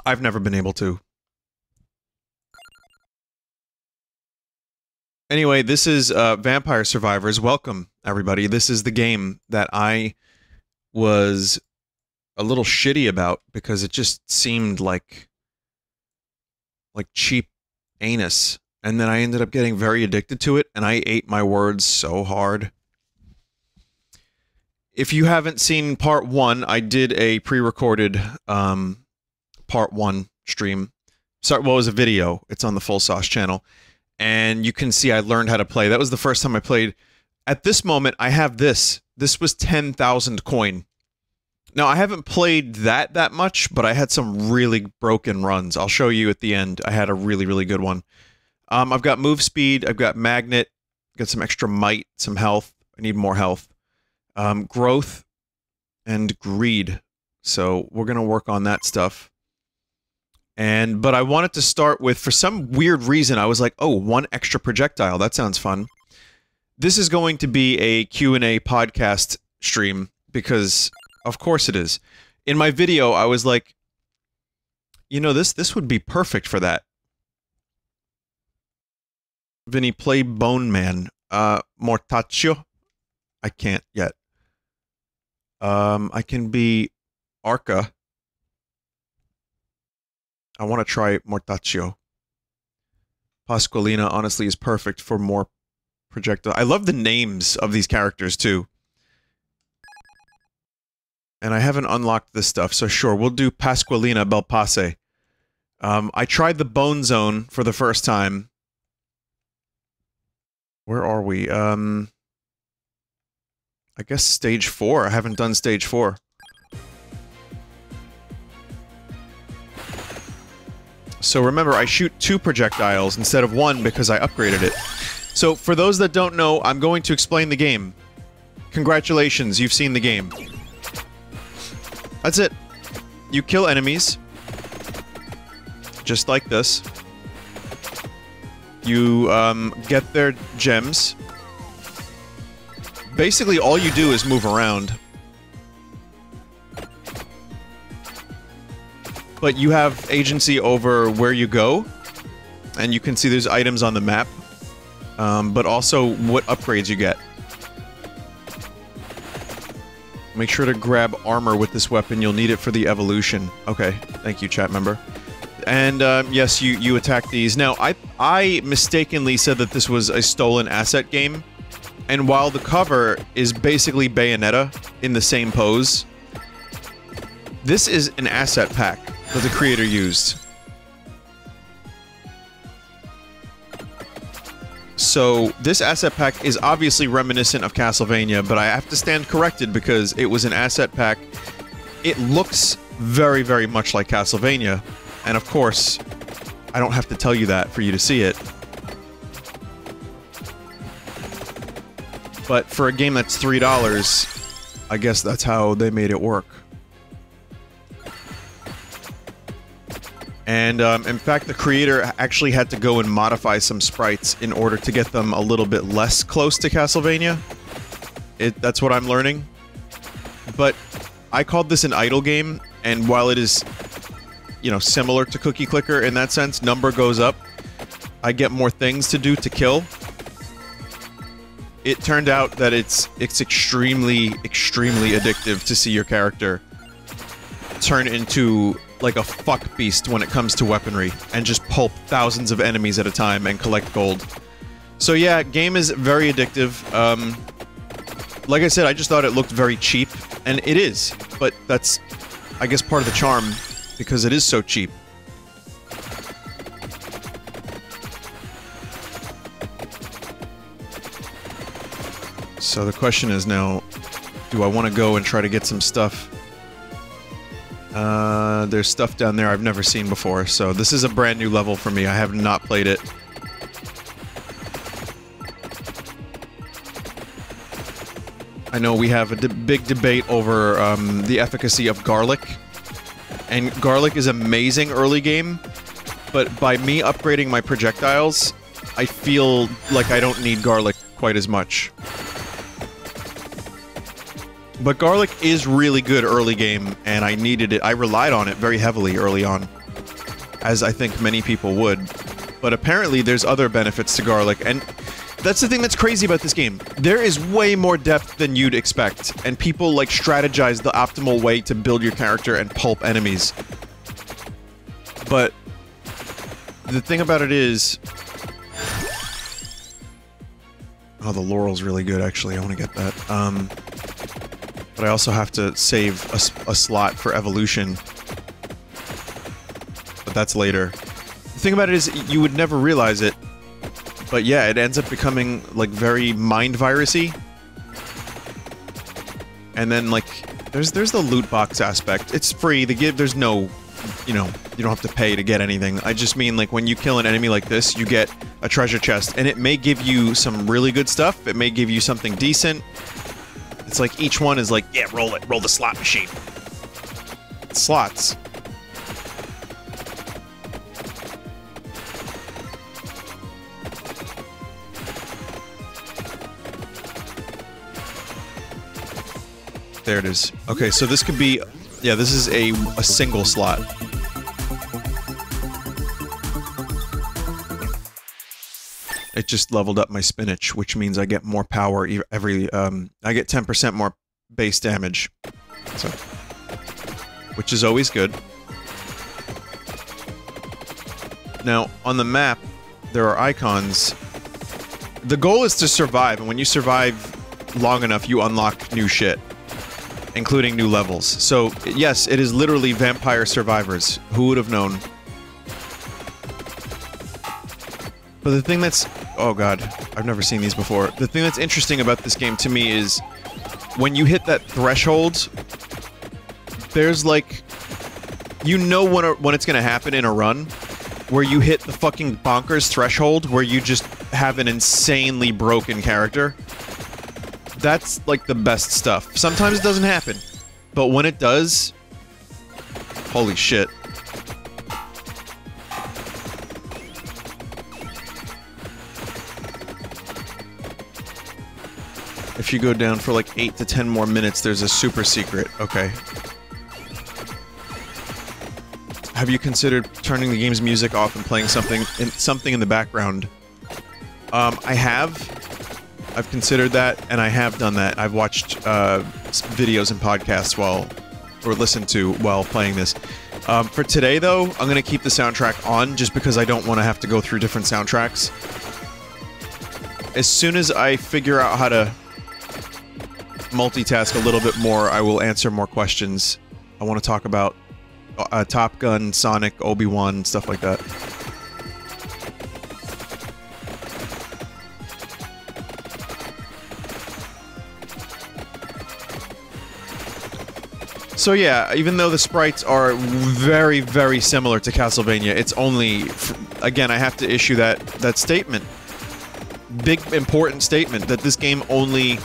I've never been able to. Anyway, this is Vampire Survivors. Welcome, everybody. This is the game that I was a little shitty about because it just seemed like cheap anus. And then I ended up getting very addicted to it, and I ate my words so hard. If you haven't seen part 1, I did a pre-recorded part 1 stream. Sorry, well, it was a video. It's on the Full Sauce channel. And you can see I learned how to play. That was the first time I played. At this moment, I have this. This was 10,000 coin. Now, I haven't played that much, but I had some really broken runs. I'll show you at the end. I had a really, really good one. I've got move speed. I've got magnet. Got some extra might, some health. I need more health. Growth and greed. So we're going to work on that stuff. But I wanted to start with, for some weird reason, I was like, oh, 1 extra projectile. That sounds fun. This is going to be a Q&A podcast stream because, of course it is. In my video, I was like, you know, this would be perfect for that. Vinny, play Bone Man. Mortaccio? I can't yet. I can be Arca. I want to try Mortaccio. Pasqualina, honestly, is perfect for more projectile. I love the names of these characters, too. And I haven't unlocked this stuff, so sure, we'll do Pasqualina Belpasse. I tried the Bone Zone for the first time. Where are we? I guess stage 4. I haven't done stage 4. So remember, I shoot 2 projectiles instead of 1 because I upgraded it. So for those that don't know, I'm going to explain the game. Congratulations, you've seen the game. That's it. You kill enemies. Just like this. You, get their gems. Basically, all you do is move around. But you have agency over where you go. And you can see there's items on the map. But also what upgrades you get. Make sure to grab armor with this weapon. You'll need it for the evolution. Okay, thank you, chat member. And, yes, you attack these. Now, I mistakenly said that this was a stolen asset game. And while the cover is basically Bayonetta in the same pose, this is an asset pack that the creator used. So, this asset pack is obviously reminiscent of Castlevania, but I have to stand corrected because it was an asset pack. It looks very, very much like Castlevania, and of course, I don't have to tell you that for you to see it. But for a game that's $3, I guess that's how they made it work. And, in fact, the creator actually had to go and modify some sprites in order to get them a little bit less close to Castlevania. That's what I'm learning. But I called this an idle game, and while it is, you know, similar to Cookie Clicker in that sense, number goes up, I get more things to do to kill. It turned out that it's extremely, extremely addictive to see your character turn into like a fuck beast when it comes to weaponry, and just pulp thousands of enemies at a time and collect gold. So yeah, game is very addictive. Like I said, I just thought it looked very cheap, and it is, but that's, I guess, part of the charm, because it is so cheap. So the question is now, do I want to go and try to get some stuff? There's stuff down there I've never seen before, so this is a brand new level for me. I have not played it. I know we have a big debate over the efficacy of garlic. And garlic is amazing early game, but by me upgrading my projectiles, I feel like I don't need garlic quite as much. But garlic is really good early game, and I needed it. I relied on it very heavily early on. as I think many people would. But apparently there's other benefits to garlic, and that's the thing that's crazy about this game. There is way more depth than you'd expect, and people, like, strategize the optimal way to build your character and pulp enemies. But the thing about it is... Oh, the laurel's really good, actually. I want to get that. But I also have to save a slot for evolution. But that's later. The thing about it is, you would never realize it. But yeah, it ends up becoming, like, very mind virusy. And then, like, there's the loot box aspect. It's free. There's no, you know, you don't have to pay to get anything. I just mean, like, when you kill an enemy like this, you get a treasure chest. And it may give you some really good stuff. It may give you something decent. It's like each one is like, yeah, roll it. Roll the slot machine. Slots. There it is. Okay, so this could be... Yeah, this is a single slot. It just leveled up my spinach, which means I get more power every... I get 10% more base damage. So... Which is always good. Now, on the map, there are icons. The goal is to survive, and when you survive long enough, you unlock new shit. Including new levels. So, yes, it is literally Vampire Survivors. Who would have known? But the thing that's... Oh god, I've never seen these before. The thing that's interesting about this game to me is... When you hit that threshold... There's like... You know when it's gonna happen in a run. Where you hit the fucking bonkers threshold, where you just have an insanely broken character. That's, like, the best stuff. Sometimes it doesn't happen. But when it does... Holy shit. If you go down for, like, 8 to 10 more minutes, there's a super secret. Okay. Have you considered turning the game's music off and playing something in the background? I have... I've considered that, and I have done that. I've watched videos and podcasts or listened to while playing this. For today, though, I'm gonna keep the soundtrack on, just because I don't want to have to go through different soundtracks. As soon as I figure out how to multitask a little bit more, I will answer more questions. I want to talk about Top Gun, Sonic, Obi-Wan, stuff like that. So yeah, even though the sprites are very, very similar to Castlevania, it's only... Again, I have to issue that statement. Big, important statement that this game only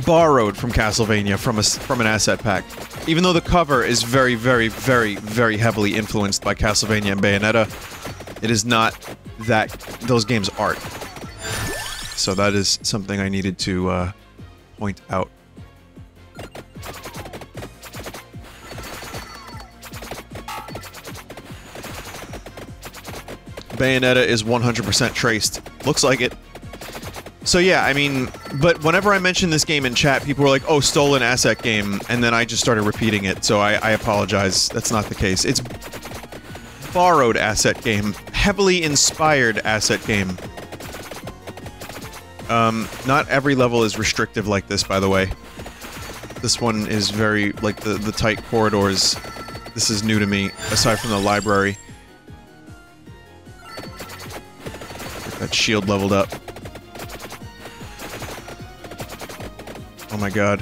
borrowed from Castlevania from an asset pack. Even though the cover is very, very, very, very heavily influenced by Castlevania and Bayonetta, it is not those games' art. So that is something I needed to point out. Bayonetta is 100% traced. Looks like it. So yeah, I mean, but whenever I mention this game in chat, people were like, oh, stolen asset game, and then I just started repeating it, so I apologize. That's not the case. It's borrowed asset game. Heavily inspired asset game. Not every level is restrictive like this, by the way. This one is very, like, the tight corridors. This is new to me, aside from the library. That shield leveled up. Oh my god.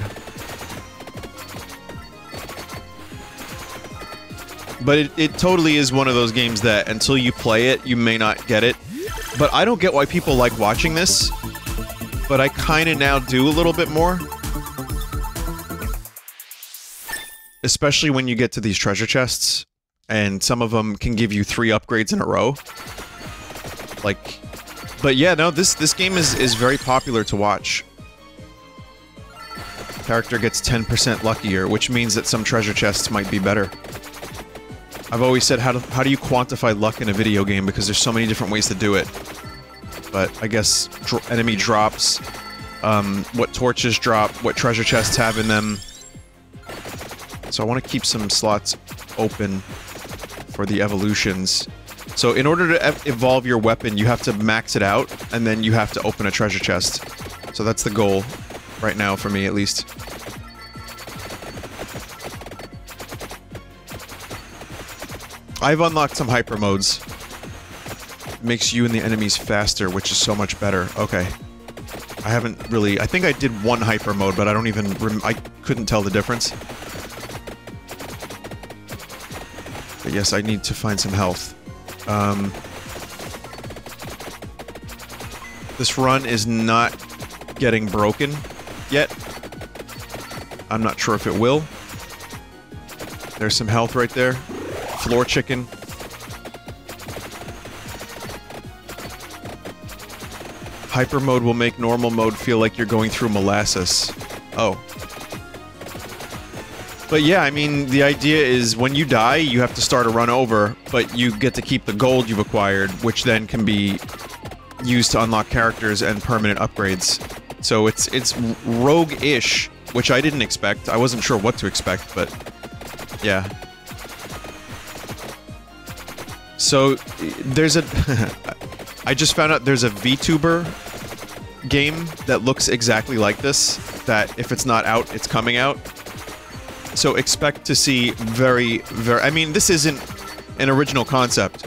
But it totally is one of those games that, until you play it, you may not get it. But I don't get why people like watching this. But I kinda now do a little bit more. Especially when you get to these treasure chests. And some of them can give you 3 upgrades in a row. Like... But yeah, no, this game is very popular to watch. Character gets 10% luckier, which means that some treasure chests might be better. I've always said, how do you quantify luck in a video game? Because there's so many different ways to do it. But I guess enemy drops, what torches drop, what treasure chests have in them. So I want to keep some slots open for the evolutions. So in order to evolve your weapon, you have to max it out, and then you have to open a treasure chest. So that's the goal, right now, for me at least. I've unlocked some hyper modes. Makes you and the enemies faster, which is so much better. Okay. I haven't really... I think I did one hyper mode, but I don't even... I couldn't tell the difference. But yes, I need to find some health. This run is not getting broken yet. I'm not sure if it will. There's some health right there. Floor chicken. Hyper mode will make normal mode feel like you're going through molasses. Oh. But yeah, I mean, the idea is when you die, you have to start a run over, but you get to keep the gold you've acquired, which then can be used to unlock characters and permanent upgrades. So it's rogue-ish, which I didn't expect. I wasn't sure what to expect, but yeah. So there's a... I just found out there's a VTuber game that looks exactly like this, that if it's not out, it's coming out. So expect to see very... I mean, this isn't an original concept.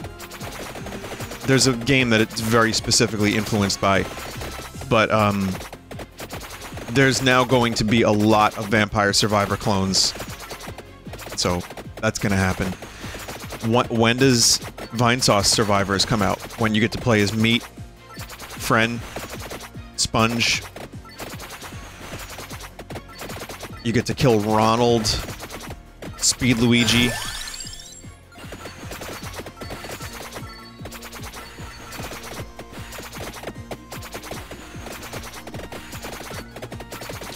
There's a game that it's very specifically influenced by. But, there's now going to be a lot of Vampire Survivor clones. So, that's gonna happen. When does Vinesauce Survivors come out? When you get to play as Meat, Fren, Sponge. You get to kill Ronald, Speed Luigi.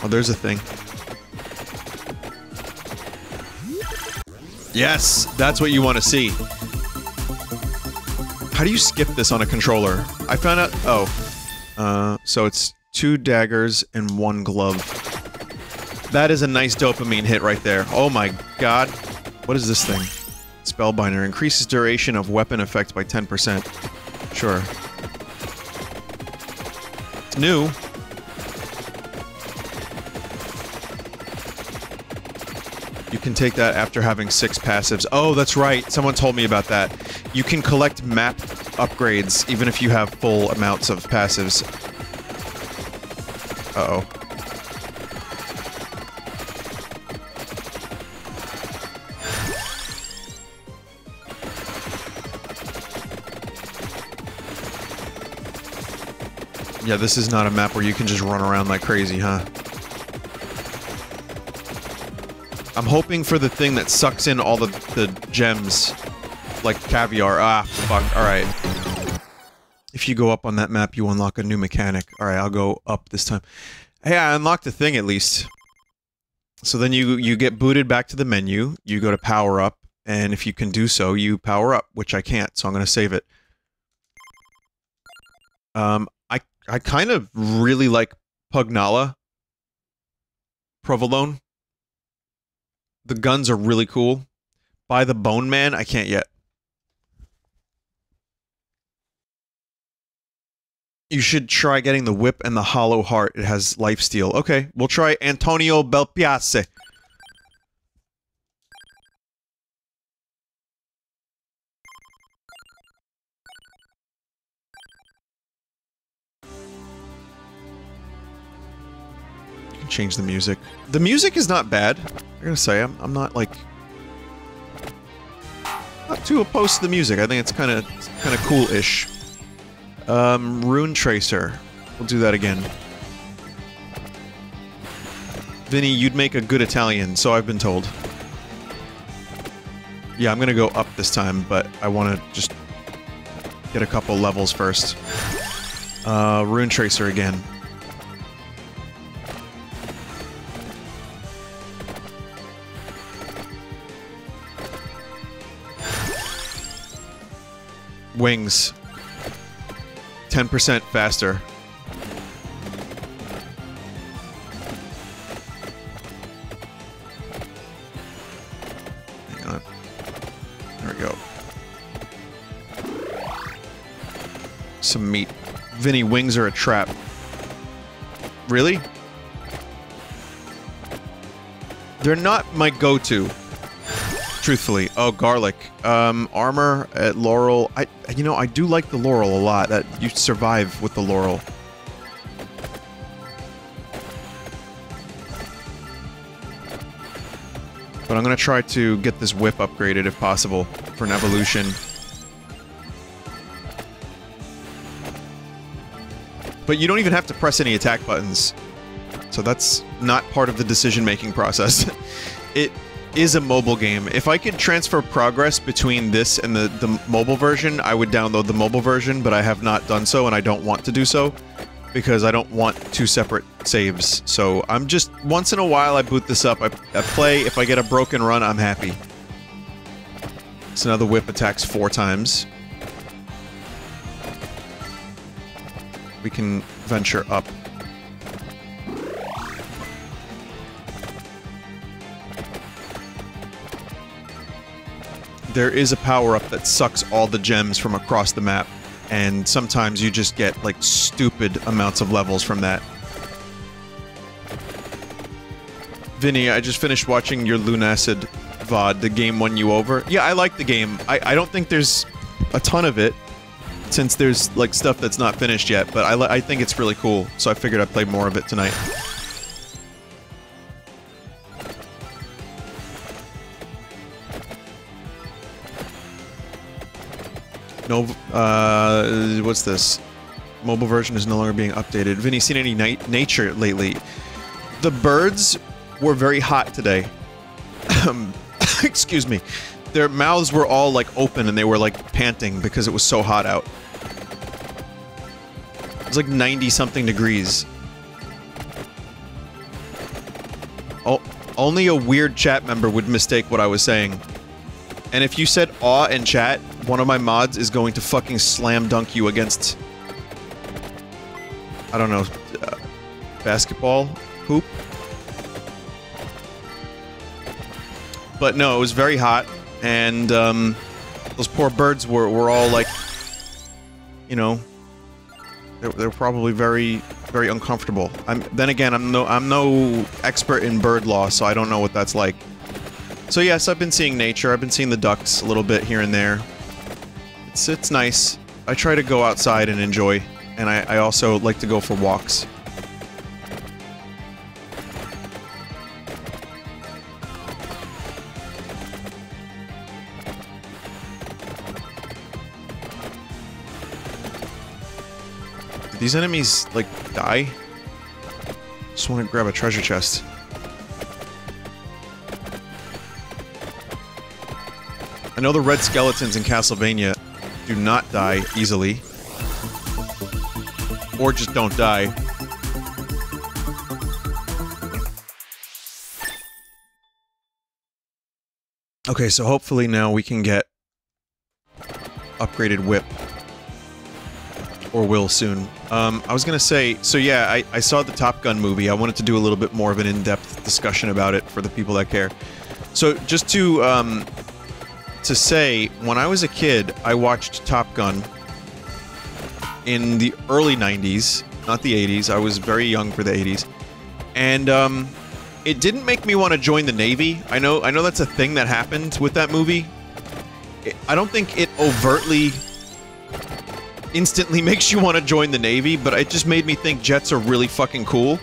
Oh, there's a thing. Yes, that's what you want to see. How do you skip this on a controller? I found out... Oh. So it's 2 daggers and 1 glove. That is a nice dopamine hit right there. Oh my god. What is this thing? Spellbinder. Increases duration of weapon effect by 10%. Sure. It's new. You can take that after having 6 passives. Oh, that's right. Someone told me about that. You can collect map upgrades even if you have full amounts of passives. Uh-oh. Yeah, this is not a map where you can just run around like crazy, huh? I'm hoping for the thing that sucks in all the gems. Like caviar. Ah, fuck. Alright. If you go up on that map, you unlock a new mechanic. Alright, I'll go up this time. Hey, I unlocked the thing at least. So then you get booted back to the menu, you go to power up, and if you can do so, you power up, which I can't, so I'm gonna save it. I kind of really like Pugnala. Provolone. The guns are really cool. Buy the Bone Man? I can't yet. You should try getting the whip and the hollow heart. It has lifesteal. Okay, we'll try Antonio Belpiace. You can change the music. The music is not bad. I'm gonna say, I'm not, like... not too opposed to the music. I think it's kinda cool-ish. Rune Tracer. We'll do that again. Vinny, you'd make a good Italian, so I've been told. Yeah, I'm gonna go up this time, but I wanna just get a couple levels first. Rune Tracer again. wings. 10% faster. Hang on. There we go. Some meat. Vinny, wings are a trap. Really? They're not my go-to. Truthfully. Oh, garlic. Armor at Laurel. You know, I do like the Laurel a lot. That you survive with the Laurel. But I'm gonna try to get this whip upgraded if possible for an evolution. But you don't even have to press any attack buttons. So that's not part of the decision-making process. It is a mobile game. If I could transfer progress between this and the mobile version, I would download the mobile version, but I have not done so, and I don't want to do so, because I don't want two separate saves. So I'm just, once in a while I boot this up, I play, if I get a broken run, I'm happy. So now the whip attacks 4 times. We can venture up. There is a power-up that sucks all the gems from across the map, and sometimes you just get, like, stupid amounts of levels from that. Vinny, I just finished watching your Lunacid VOD. The game won you over. Yeah, I like the game. I don't think there's a ton of it, since there's, like, stuff that's not finished yet, but I think it's really cool, so I figured I'd play more of it tonight. No, what's this? Mobile version is no longer being updated. Vinny, seen any nature lately? The birds were very hot today. Excuse me. Their mouths were all, like, open and they were, like, panting because it was so hot out. It was like 90-something degrees. Oh, only a weird chat member would mistake what I was saying. And if you said aw in chat, one of my mods is going to fucking slam dunk you against... I don't know, basketball hoop? But no, it was very hot, and those poor birds were all like, you know, they're probably very uncomfortable. Then again, I'm no expert in bird law, so I don't know what that's like. So yes, I've been seeing nature. I've been seeing the ducks a little bit here and there. It's nice. I try to go outside and enjoy, and I also like to go for walks. Did these enemies, like, die? Just want to grab a treasure chest. I know the red skeletons in Castlevania do not die easily. Or just don't die. Okay, so hopefully now we can get upgraded whip. Or will soon. I was gonna say, so yeah, I saw the Top Gun movie. I wanted to do a little bit more of an in-depth discussion about it for the people that care. So just to say, when I was a kid, I watched Top Gun in the early 90s, not the 80s. I was very young for the 80s. And, it didn't make me want to join the Navy. I know that's a thing that happened with that movie. I don't think it overtly, instantly makes you want to join the Navy, but it just made me think jets are really fucking cool.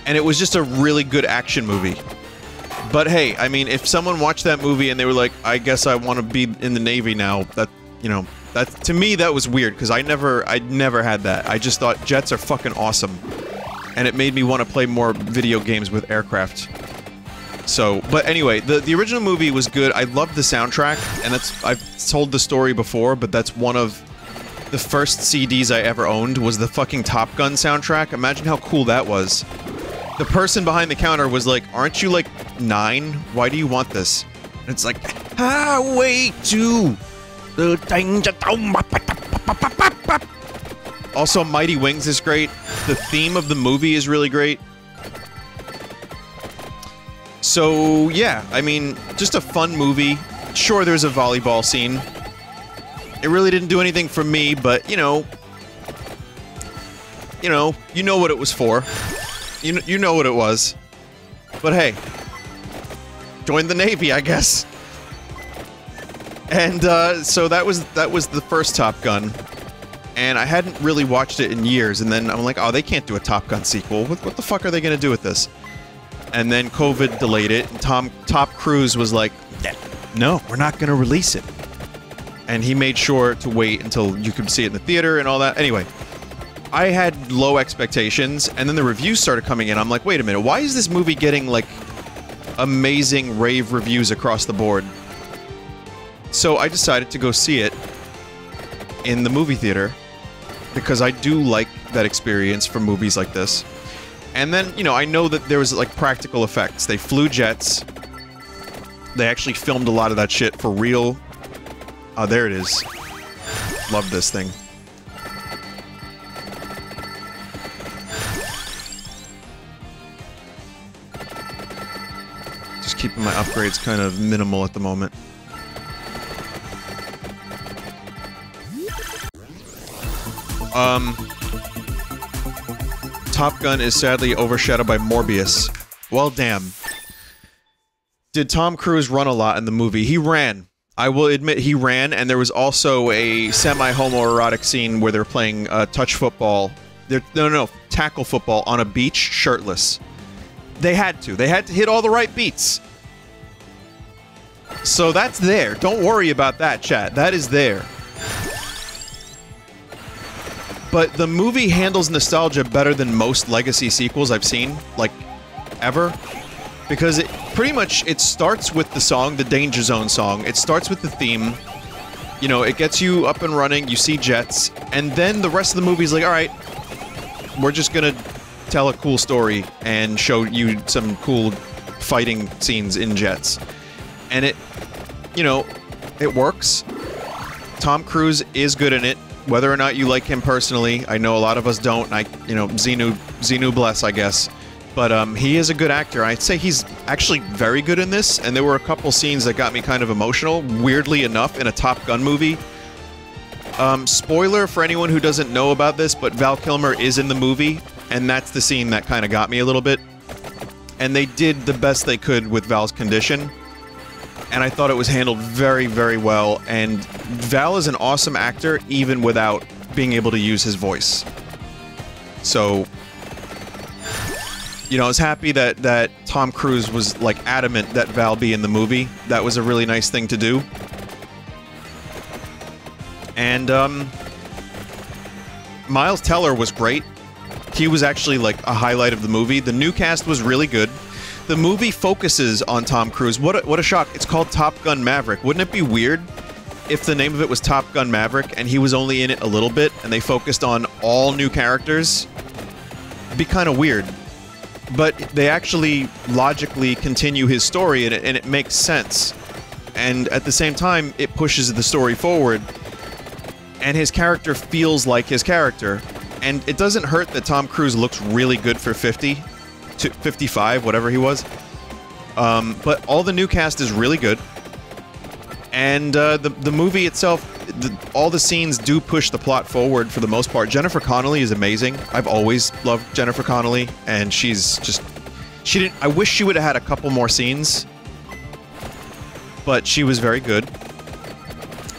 And it was just a really good action movie. But hey, I mean, if someone watched that movie and they were like, I guess I want to be in the Navy now, that, you know, that, to me, that was weird, because I never had that. I just thought jets are fucking awesome. And it made me want to play more video games with aircraft. So, but anyway, the original movie was good. I loved the soundtrack, and I've told the story before, but that's one of the first CDs I ever owned was the fucking Top Gun soundtrack. Imagine how cool that was. The person behind the counter was like, aren't you like 9? Why do you want this? And it's like, way too The danger. Also, Mighty Wings is great. The theme of the movie is really great. So, yeah, I mean, just a fun movie. Sure, there's a volleyball scene. It really didn't do anything for me, but, you know what it was for. You know what it was. But hey, join the Navy, I guess. And, so that was the first Top Gun. And I hadn't really watched it in years, and then I'm like, oh, they can't do a Top Gun sequel. What the fuck are they gonna do with this? And then COVID delayed it, and Tom Cruise was like, no, we're not gonna release it. And he made sure to wait until you could see it in the theater and all that. Anyway, I had low expectations, and then the reviews started coming in. I'm like, wait a minute, why is this movie getting, like, amazing rave reviews across the board? So I decided to go see it in the movie theater, because I do like that experience for movies like this. And then, you know, I know that there was, like, practical effects. They flew jets. They actually filmed a lot of that shit for real. Oh, there it is. Love this thing. Just keeping my upgrades kind of minimal at the moment. Top Gun is sadly overshadowed by Morbius. Well, damn. Did Tom Cruise run a lot in the movie? He ran. I will admit he ran, and there was also a semi-homoerotic scene where they're playing touch football. No, tackle football on a beach, shirtless. They had to. They had to hit all the right beats. So that's there. Don't worry about that, chat. That is there. But the movie handles nostalgia better than most legacy sequels I've seen, like, ever. Because it pretty much, it starts with the song, the Danger Zone song. It starts with the theme. You know, it gets you up and running, you see jets, and then the rest of the movie's like, alright, we're just gonna tell a cool story and show you some cool fighting scenes in jets. And it, you know, it works. Tom Cruise is good in it. Whether or not you like him personally, I know a lot of us don't. Xenu bless, I guess. But he is a good actor. I'd say he's actually very good in this, and there were a couple scenes that got me kind of emotional, weirdly enough, in a Top Gun movie. Spoiler for anyone who doesn't know about this, but Val Kilmer is in the movie, and that's the scene that kind of got me a little bit. And they did the best they could with Val's condition. And I thought it was handled very, very well, and Val is an awesome actor, even without being able to use his voice. So, you know, I was happy that Tom Cruise was, like, adamant that Val be in the movie. That was a really nice thing to do. And, Miles Teller was great. He was actually, like, a highlight of the movie. The new cast was really good. The movie focuses on Tom Cruise. What a shock. It's called Top Gun Maverick. Wouldn't it be weird if the name of it was Top Gun Maverick and he was only in it a little bit and they focused on all new characters? It'd be kind of weird. But they actually logically continue his story, and it makes sense. And at the same time, it pushes the story forward. And his character feels like his character. And it doesn't hurt that Tom Cruise looks really good for 50. To 55, whatever he was. But all the new cast is really good. And the movie itself, all the scenes do push the plot forward for the most part. Jennifer Connelly is amazing. I've always loved Jennifer Connelly, and she's just... I wish she would have had a couple more scenes. But she was very good.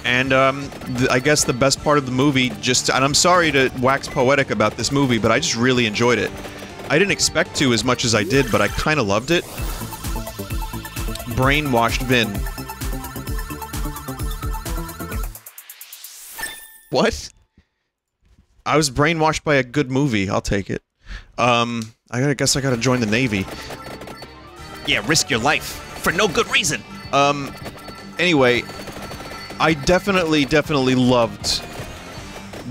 And I guess the best part of the movie, and I'm sorry to wax poetic about this movie, but I just really enjoyed it. I didn't expect to as much as I did, but I kind of loved it. Brainwashed Vin. What? I was brainwashed by a good movie. I'll take it. I guess I gotta join the Navy. Yeah, risk your life for no good reason. Anyway, I definitely loved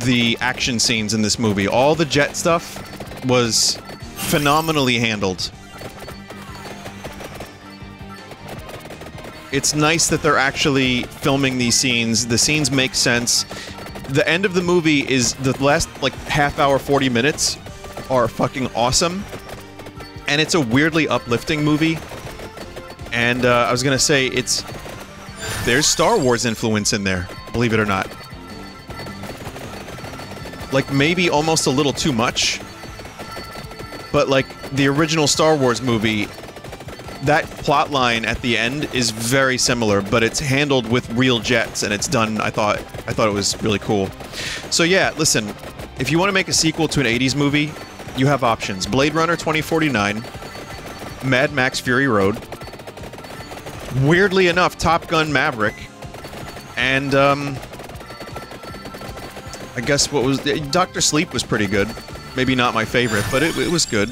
the action scenes in this movie. All the jet stuff was phenomenally handled. It's nice that they're actually filming these scenes. The scenes make sense. The end of the movie is the last, like, half hour, 40 minutes are fucking awesome. And it's a weirdly uplifting movie. And, I was gonna say, there's Star Wars influence in there, believe it or not. Like, maybe almost a little too much. But, like, the original Star Wars movie, that plot line at the end is very similar, but it's handled with real jets, and it's done, I thought it was really cool. So yeah, listen, if you want to make a sequel to an 80s movie, you have options. Blade Runner 2049, Mad Max Fury Road, weirdly enough, Top Gun Maverick, and, I guess what was... Dr. Sleep was pretty good. Maybe not my favorite, but it was good.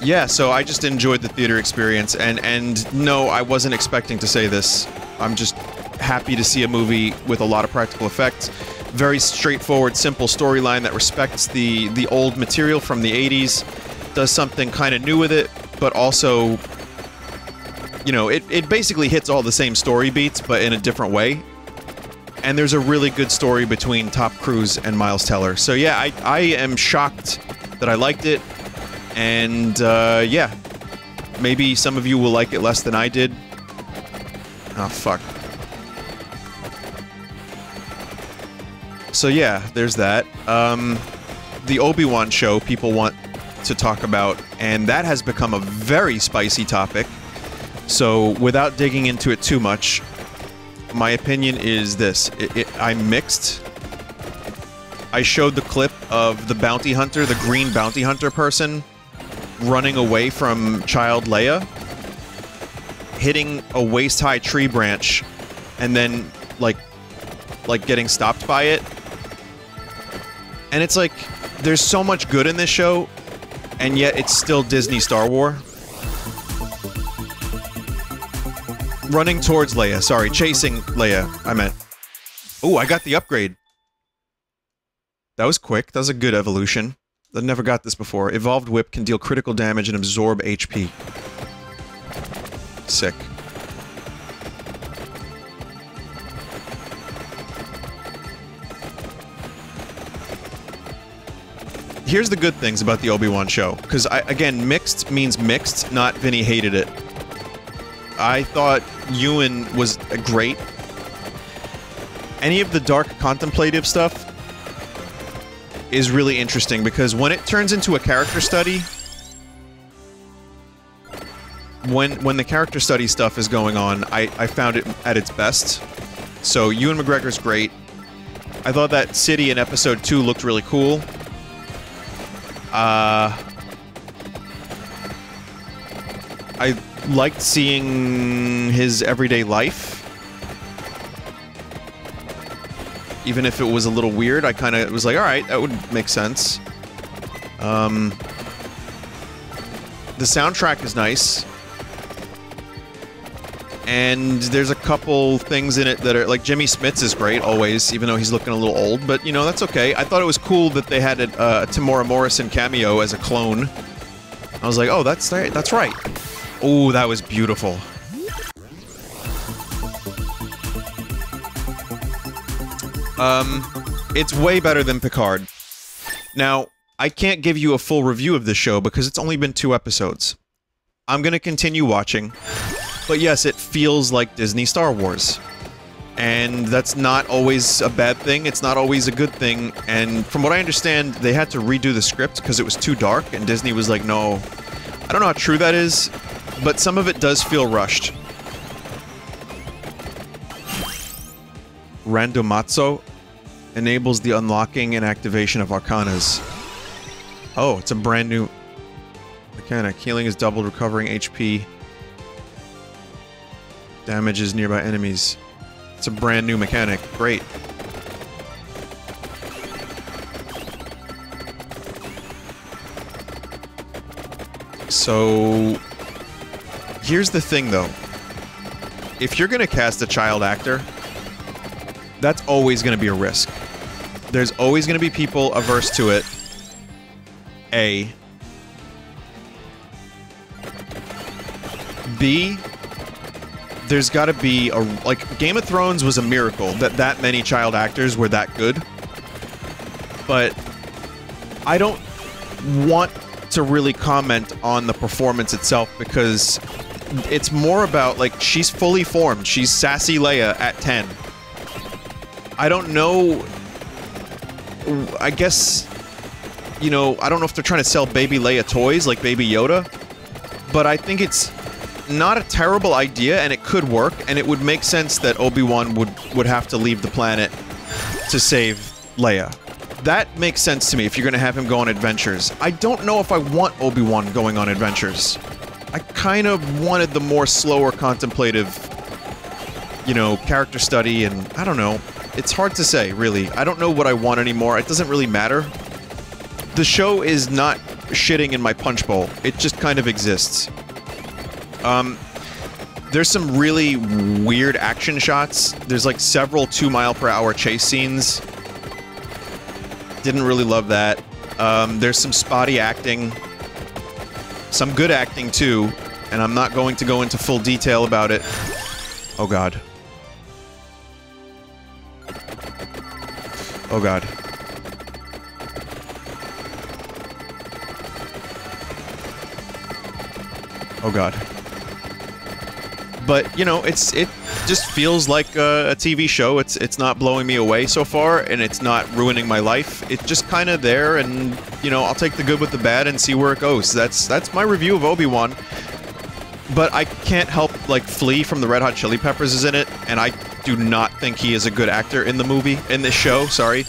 Yeah, so I just enjoyed the theater experience, and no, I wasn't expecting to say this. I'm just happy to see a movie with a lot of practical effects. Very straightforward, simple storyline that respects the old material from the 80s, does something kind of new with it, but also... You know, it basically hits all the same story beats, but in a different way. And there's a really good story between Tom Cruise and Miles Teller. So yeah, I am shocked that I liked it. And, yeah. Maybe some of you will like it less than I did. Oh, fuck. So yeah, there's that. The Obi-Wan show people want to talk about, and that has become a very spicy topic. So, without digging into it too much, my opinion is this. I'm mixed. I showed the clip of the bounty hunter, the green bounty hunter person, running away from child Leia, hitting a waist-high tree branch, and then, like getting stopped by it. And it's like, there's so much good in this show, and yet it's still Disney Star Wars. Running towards Leia. Sorry, chasing Leia, I meant. Oh, I got the upgrade. That was quick. That was a good evolution. I never got this before. Evolved Whip can deal critical damage and absorb HP. Sick. Here's the good things about the Obi-Wan show. Because, again, mixed means mixed, not Vinny hated it. I thought Ewan was great. Any of the dark contemplative stuff is really interesting, because when it turns into a character study, when the character study stuff is going on, I found it at its best. So Ewan McGregor's great. I thought that city in episode 2 looked really cool. I liked seeing his everyday life. Even if it was a little weird, I kind of was like, alright, that would make sense. The soundtrack is nice. And there's a couple things in it that are, like, Jimmy Smits is great, always, even though he's looking a little old, but, you know, that's okay. I thought it was cool that they had a Tamora Morrison cameo as a clone. I was like, oh, that's right. Oh, that was beautiful. It's way better than Picard. Now, I can't give you a full review of this show because it's only been 2 episodes. I'm gonna continue watching. But yes, it feels like Disney Star Wars. And that's not always a bad thing, it's not always a good thing, and from what I understand, they had to redo the script because it was too dark, and Disney was like, no. I don't know how true that is, but some of it does feel rushed. Randomatsu enables the unlocking and activation of Arcanas. Oh, it's a brand new mechanic. Healing is doubled, recovering HP. Damages nearby enemies. It's a brand new mechanic. Great. So, here's the thing though. If you're gonna cast a child actor, that's always gonna be a risk. There's always gonna be people averse to it. A. B, there's got to be a... Like, Game of Thrones was a miracle that many child actors were that good. But I don't want to really comment on the performance itself because it's more about, like, she's fully formed. She's sassy Leia at 10. I don't know... I guess... You know, I don't know if they're trying to sell Baby Leia toys like Baby Yoda, but I think it's not a terrible idea, and it could work, and it would make sense that Obi-Wan would have to leave the planet to save Leia. That makes sense to me if you're gonna have him go on adventures. I don't know if I want Obi-Wan going on adventures. I kind of wanted the more slower, contemplative, you know, character study, and I don't know. It's hard to say, really. I don't know what I want anymore. It doesn't really matter. The show is not shitting in my punch bowl. It just kind of exists. There's some really weird action shots. There's like several 2-mile-per-hour chase scenes. Didn't really love that. There's some spotty acting. Some good acting, too. And I'm not going to go into full detail about it. Oh, God. Oh, God. Oh, God. But, you know, it just feels like a TV show. It's not blowing me away so far, and it's not ruining my life. It's just kind of there, and, you know, I'll take the good with the bad and see where it goes. That's my review of Obi-Wan. But I can't help, like, Flea from the Red Hot Chili Peppers is in it, and I do not think he is a good actor in the movie, in this show, sorry.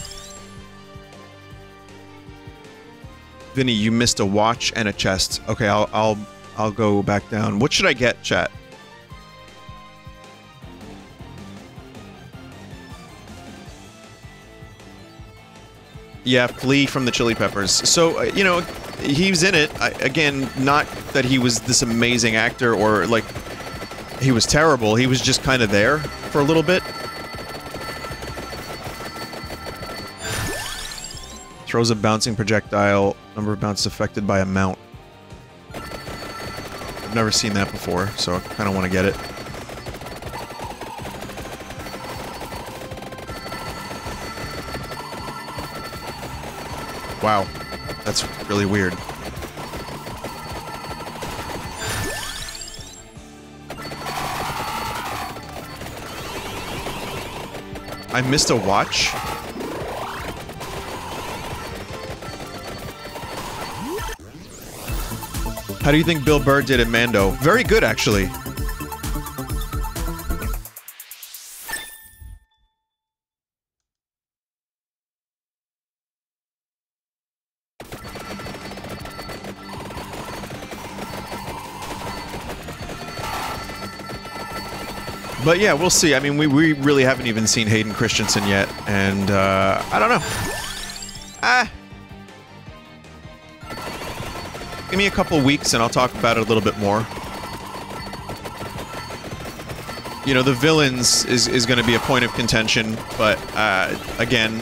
Vinny, you missed a watch and a chest. Okay, I'll go back down. What should I get, chat? Yeah, Flea from the Chili Peppers. So, you know, he's in it. Again, not that he was this amazing actor or, like, he was terrible. He was just kind of there for a little bit. Throws a bouncing projectile. Number of bounces affected by a mount. I've never seen that before, so I kind of want to get it. Wow, that's really weird. I missed a watch? How do you think Bill Burr did in Mando? Very good, actually. But yeah, we'll see. I mean, we really haven't even seen Hayden Christensen yet, and I don't know. Give me a couple weeks and I'll talk about it a little bit more. You know, the villains is going to be a point of contention, but again,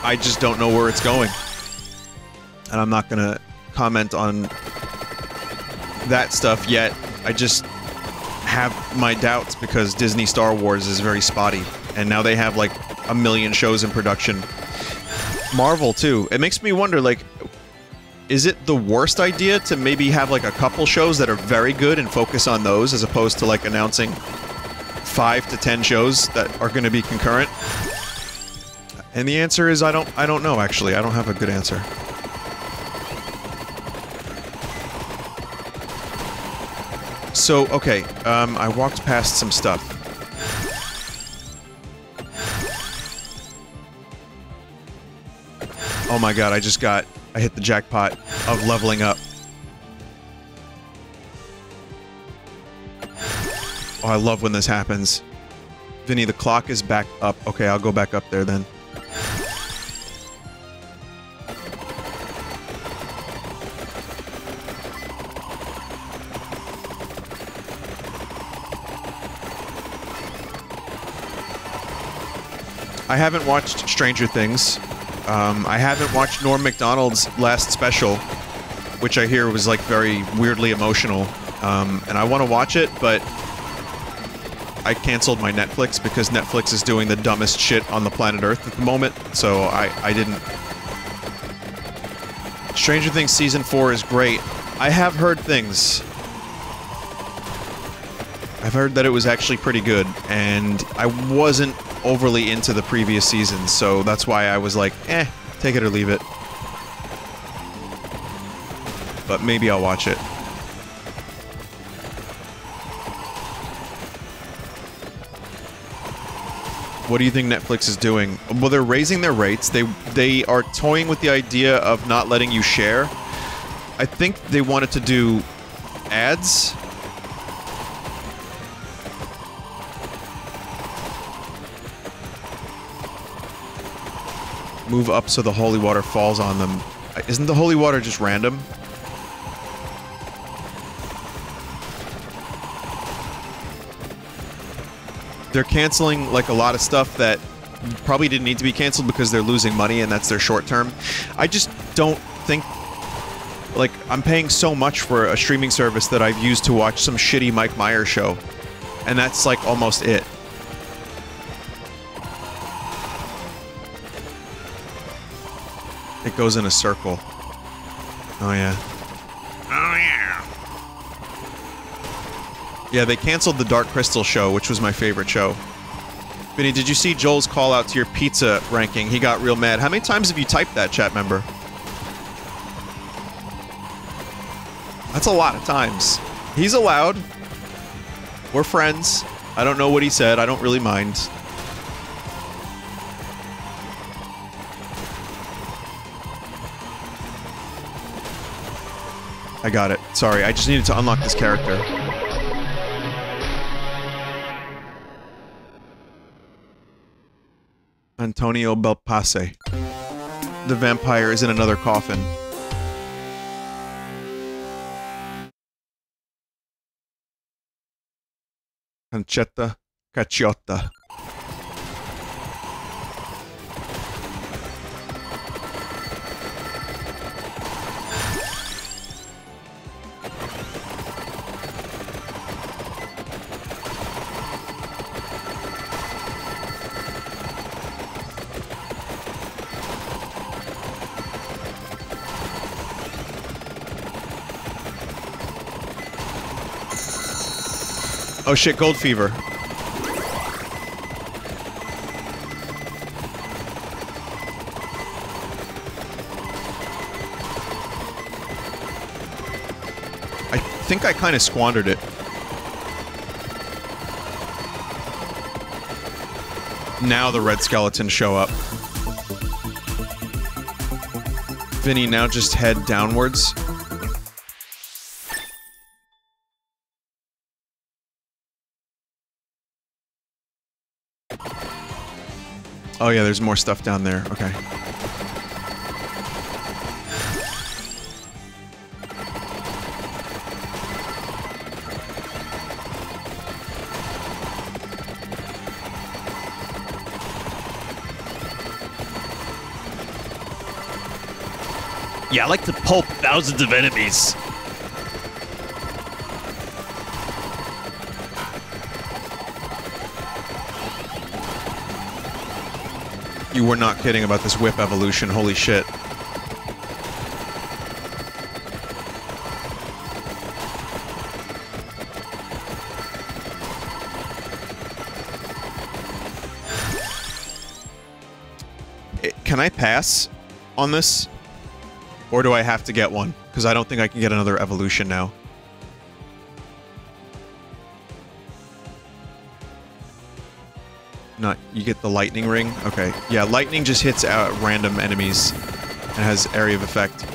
I just don't know where it's going. And I'm not going to comment on that stuff yet. I just have my doubts because Disney Star Wars is very spotty, and now they have like a million shows in production. Marvel too. It makes me wonder, like, is it the worst idea to maybe have like a couple shows that are very good and focus on those as opposed to like announcing 5 to 10 shows that are going to be concurrent? And the answer is I don't know, actually. I don't have a good answer. So, okay, I walked past some stuff. Oh my god, I hit the jackpot of leveling up. Oh, I love when this happens. Vinny, the clock is back up. Okay, I'll go back up there then. I haven't watched Stranger Things. I haven't watched Norm Macdonald's last special, which I hear was like very weirdly emotional. and I want to watch it, but I canceled my Netflix because Netflix is doing the dumbest shit on the planet Earth at the moment, so I didn't. Stranger Things Season 4 is great. I have heard things. I've heard that it was actually pretty good, and I wasn't overly into the previous seasons, so that's why I was like, eh, take it or leave it. But maybe I'll watch it. What do you think Netflix is doing? Well, they're raising their rates. They are toying with the idea of not letting you share. I think they wanted to do ads. Move up so the holy water falls on them. Isn't the holy water just random? They're canceling, like, a lot of stuff that probably didn't need to be canceled because they're losing money and that's their short term. I just don't think... Like, I'm paying so much for a streaming service that I've used to watch some shitty Mike Myers show. And that's, like, almost it. It goes in a circle. Oh, yeah. Oh, yeah. Yeah, they canceled the Dark Crystal show, which was my favorite show. Vinny, did you see Joel's call out to your pizza ranking? He got real mad. How many times have you typed that, chat member? That's a lot of times. He's allowed. We're friends. I don't know what he said. I don't really mind. I got it. Sorry, I just needed to unlock this character. Antonio Belpasse. The vampire is in another coffin. Pancetta Cacciotta. Oh shit, Gold Fever. I think I kind of squandered it. Now the red skeletons show up. Vinny, now just head downwards. Oh yeah, there's more stuff down there. Okay. Yeah, I like to pulp thousands of enemies. You were not kidding about this whip evolution, holy shit. Can I pass on this? Or do I have to get one? Because I don't think I can get another evolution now. Not, you get the lightning ring? Okay. Yeah, lightning just hits random enemies and has area of effect.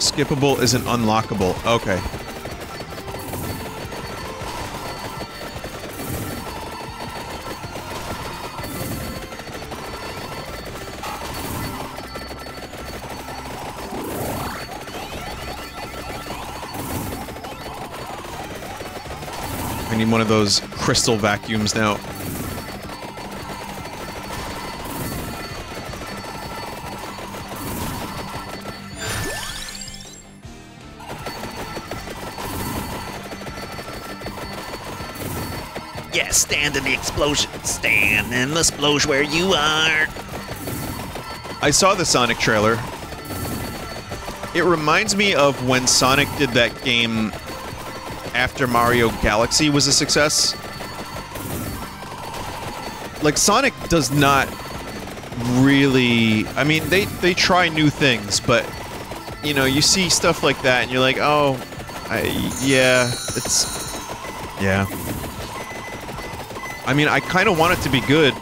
Skippable isn't unlockable. Okay. I need one of those crystal vacuums now. Yeah, stand in the explosion. Stand in the explosion where you are. I saw the Sonic trailer. It reminds me of when Sonic did that game after Mario Galaxy was a success. Like, Sonic does not really... I mean, they try new things, but, you know, you see stuff like that and you're like, oh, yeah, it's... Yeah. I mean, I kind of want it to be good,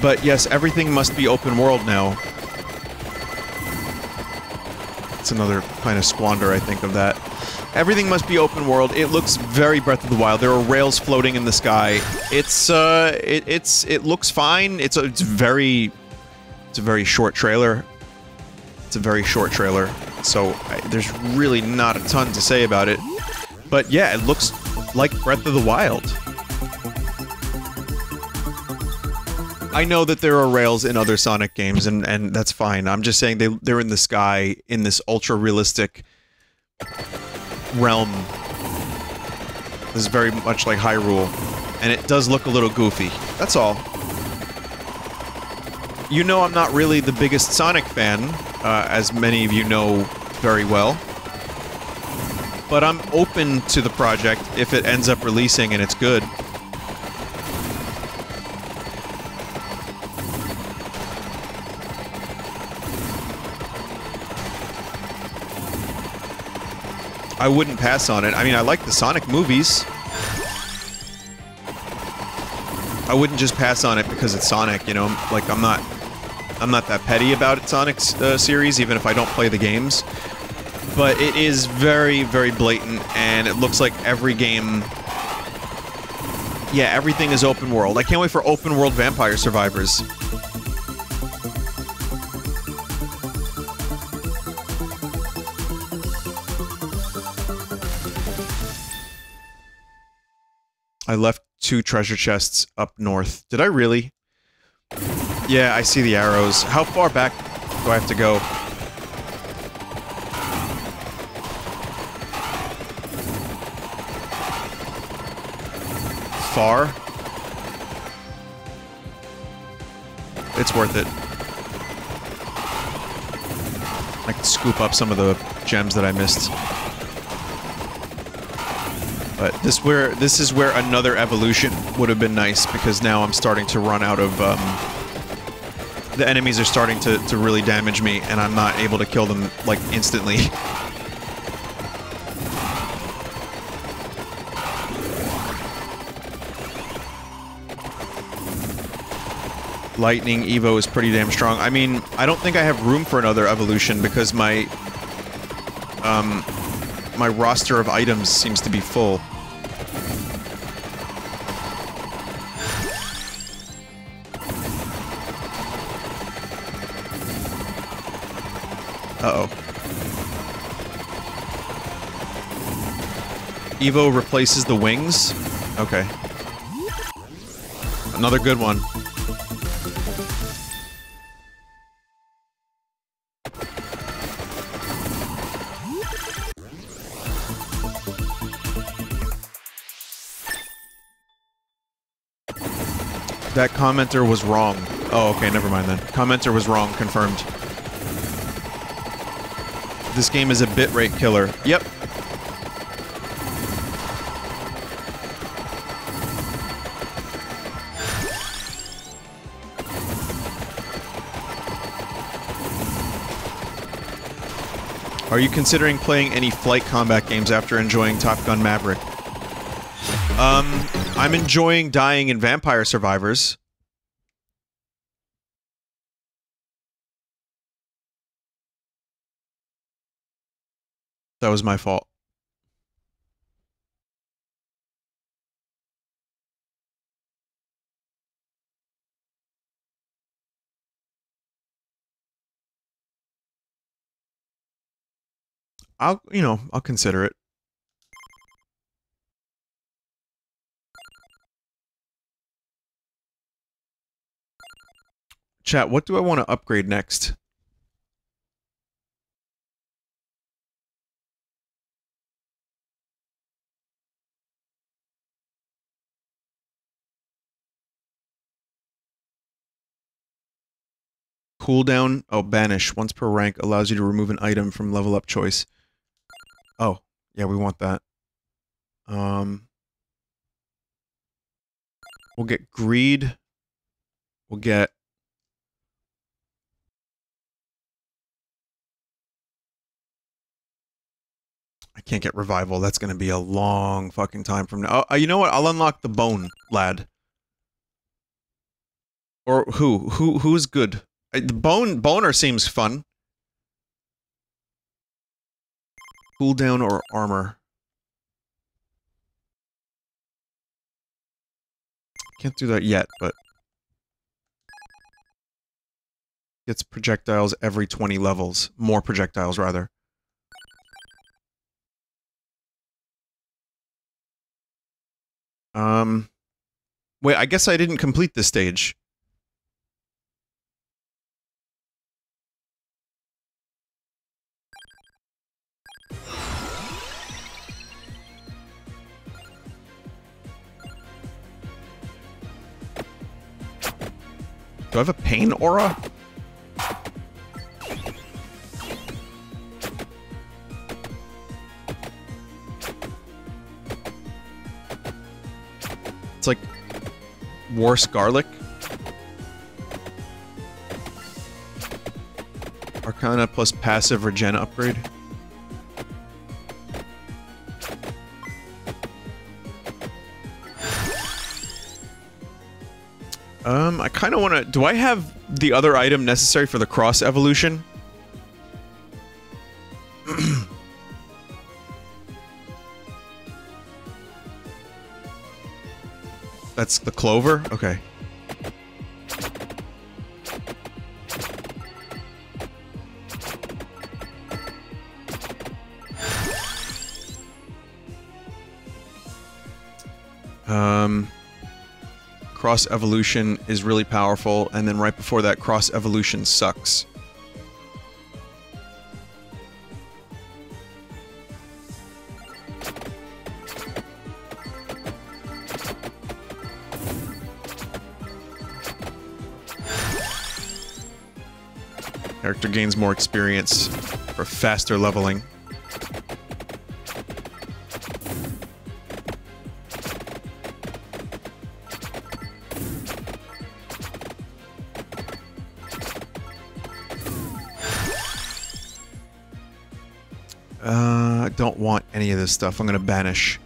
but yes, everything must be open world now. It's another kind of squander, I think, of that. Everything must be open world. It looks very Breath of the Wild. There are rails floating in the sky. It looks fine. It's a very short trailer. It's a very short trailer, so there's really not a ton to say about it. But yeah, it looks like Breath of the Wild. I know that there are rails in other Sonic games, and that's fine. I'm just saying they're in the sky in this ultra-realistic realm. This is very much like Hyrule, and it does look a little goofy. That's all. You know I'm not really the biggest Sonic fan, as many of you know very well. But I'm open to the project if it ends up releasing and it's good. I wouldn't pass on it. I mean, I like the Sonic movies. I wouldn't just pass on it because it's Sonic, you know? Like, I'm not that petty about Sonic's series, even if I don't play the games. But it is very, very blatant, and it looks like every game... Yeah, everything is open world. I can't wait for open world Vampire Survivors. I left 2 treasure chests up north. Did I really? Yeah, I see the arrows. How far back do I have to go? Far? It's worth it. I can scoop up some of the gems that I missed. But this is where another evolution would have been nice, because now I'm starting to run out of, the enemies are starting to really damage me, and I'm not able to kill them, like, instantly. Lightning Evo is pretty damn strong. I mean, I don't think I have room for another evolution, because my roster of items seems to be full. Uh-oh. Evo replaces the wings? Okay. Another good one. That commenter was wrong. Oh, okay, never mind then. Commenter was wrong, confirmed. This game is a bitrate killer. Yep. Are you considering playing any flight combat games after enjoying Top Gun Maverick? I'm enjoying dying in Vampire Survivors. That was my fault. I'll consider it. Chat, what do I want to upgrade next? Cooldown. Oh, banish. Once per rank allows you to remove an item from level up choice. Oh, yeah, we want that. We'll get greed. We'll get... I can't get revival. That's gonna be a long fucking time from now. Oh, you know what? I'll unlock the bone, lad. Or who's good? The boner seems fun. Cooldown or armor. Can't do that yet, but gets projectiles every 20 levels. More projectiles, rather. Wait, I guess I didn't complete this stage. Do I have a pain aura? It's like worse garlic. Arcana plus passive regen upgrade. I kind of want to... Do I have the other item necessary for the cross evolution? That's the clover? Okay. Cross evolution is really powerful, and then right before that, cross evolution sucks. Character gains more experience for faster leveling. I don't want any of this stuff. I'm gonna banish.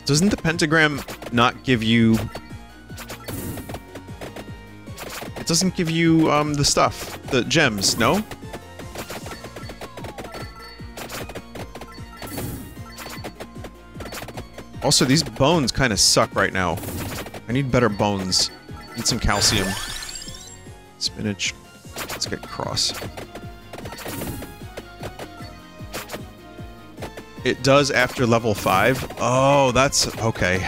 Doesn't the pentagram not give you... It doesn't give you, the stuff. The gems, no? Also, these bones kind of suck right now. I need better bones. Need some calcium. Spinach. Let's get cross. It does after level 5? Oh, that's... okay.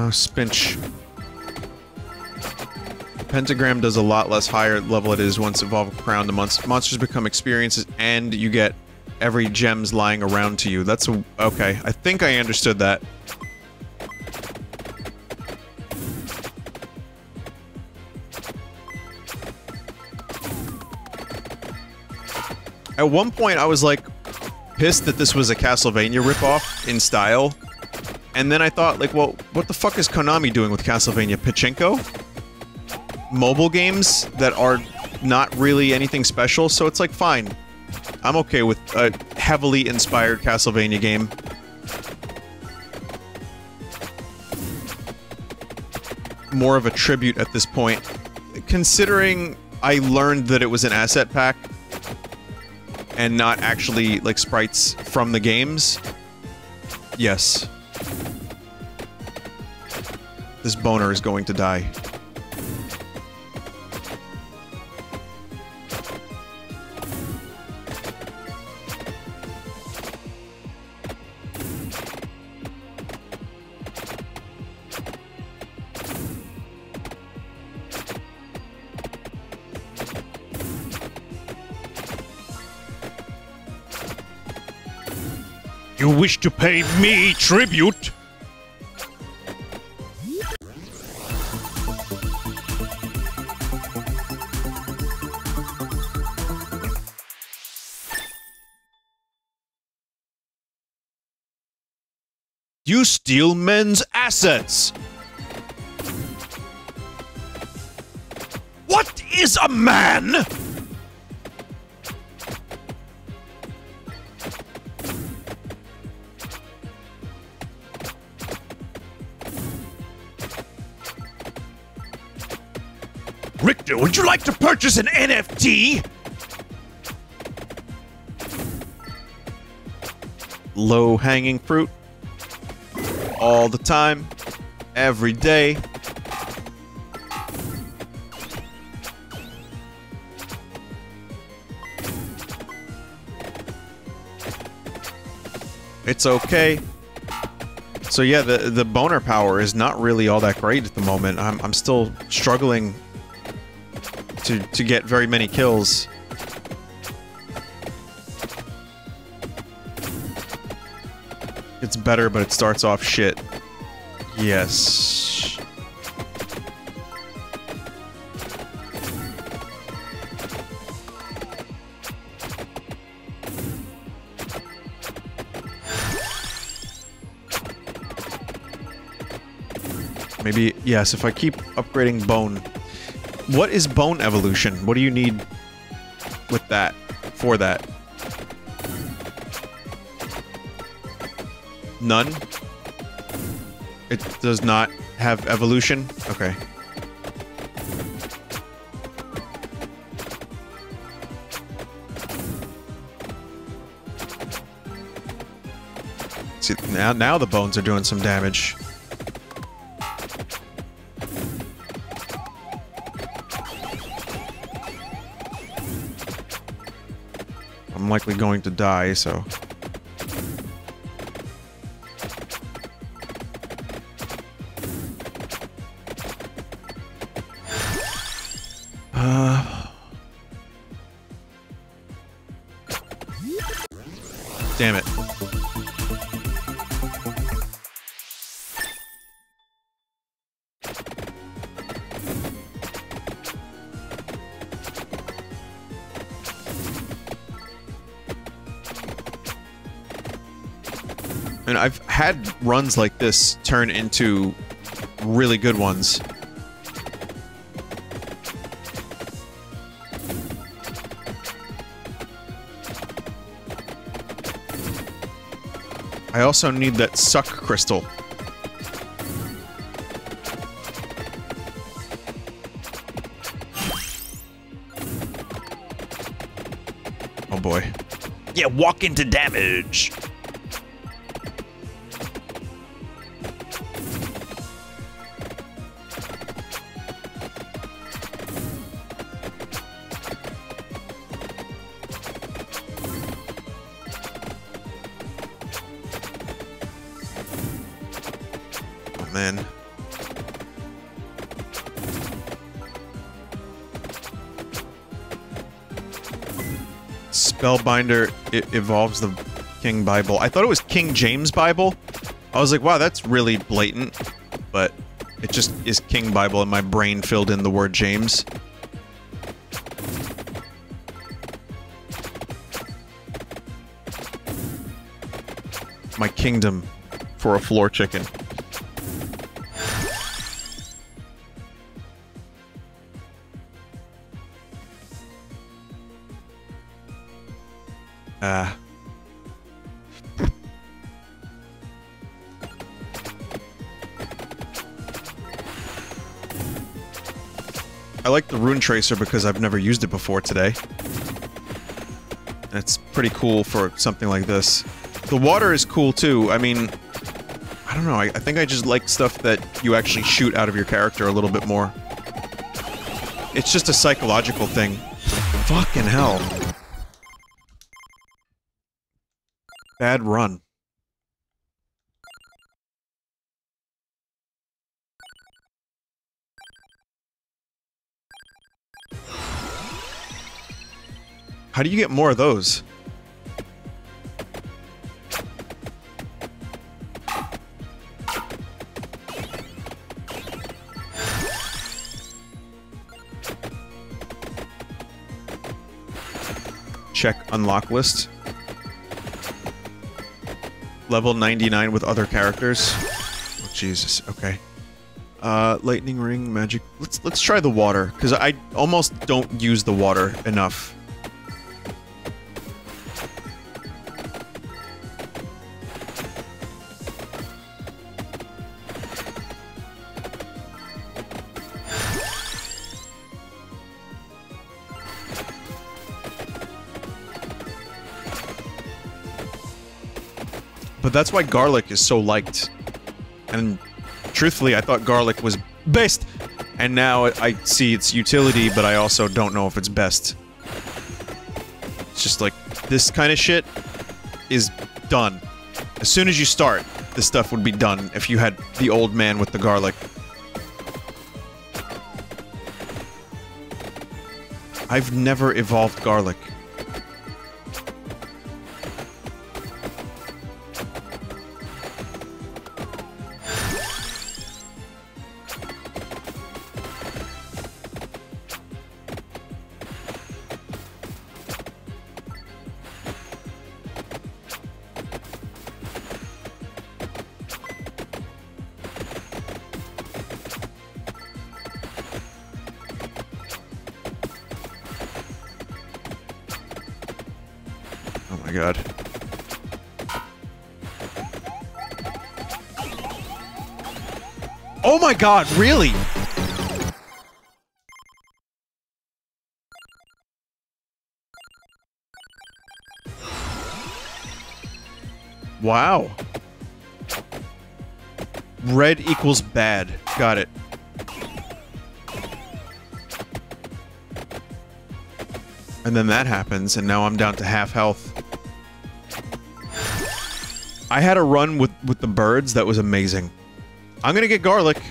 Spinch. Pentagram does a lot less higher level it is once evolved crown. The monsters become experiences, and you get every gems lying around to you. That's okay. I think I understood that. At one point, I was like pissed that this was a Castlevania ripoff in style. And then I thought, like, well, what the fuck is Konami doing with Castlevania? Pachinko? Mobile games that are not really anything special, so it's like, fine. I'm okay with a heavily inspired Castlevania game. More of a tribute at this point. Considering I learned that it was an asset pack, and not actually, like, sprites from the games, yes. This boner is going to die. You wish to pay me tribute? You steal men's assets! What is a man? Richter, would you like to purchase an NFT? Low-hanging fruit. All the time. Every day. It's okay. So yeah, the boner power is not really all that great at the moment. I'm still struggling to get very many kills. It's better, but it starts off shit. Yes. Maybe, yes, if I keep upgrading bone. What is bone evolution? What do you need with that? For that? None? It does not have evolution? Okay. See, now the bones are doing some damage. I'm likely going to die, so... Damn it. And I've had runs like this turn into really good ones. I also need that suck crystal. Oh boy. Yeah, walk into damage. Man. Spellbinder, it evolves the King Bible. I thought it was King James Bible. I was like, wow, that's really blatant. But it just is King Bible and my brain filled in the word James. My kingdom for a floor chicken. I like the Rune Tracer because I've never used it before today. It's pretty cool for something like this. The water is cool too. I mean, I don't know, I think I just like stuff that you actually shoot out of your character a little bit more. It's just a psychological thing. Fucking hell. Bad run. How do you get more of those? Check unlock list. Level 99 with other characters. Oh, Jesus, okay. Lightning ring, magic. Let's try the water, because I almost don't use the water enough. But that's why garlic is so liked. And truthfully, I thought garlic was best. And now I see its utility, but I also don't know if it's best. It's just like, this kind of shit is done. As soon as you start, this stuff would be done if you had the old man with the garlic. I've never evolved garlic. Oh my god. Oh my god, really? Wow. Red equals bad. Got it. And then that happens, and now I'm down to half health. I had a run with the birds that was amazing. I'm gonna get garlic.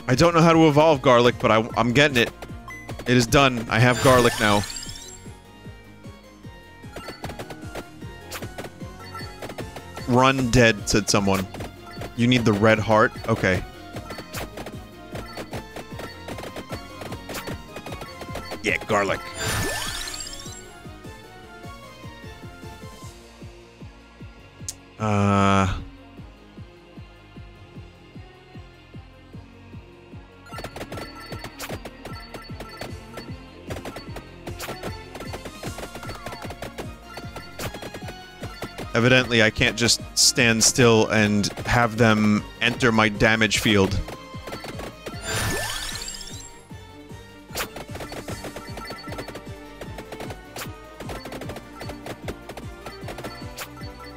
I don't know how to evolve garlic, but I'm getting it. It is done. I have garlic now. Run dead, said someone. You need the red heart? Okay. Yeah, garlic. Evidently, I can't just stand still and have them enter my damage field.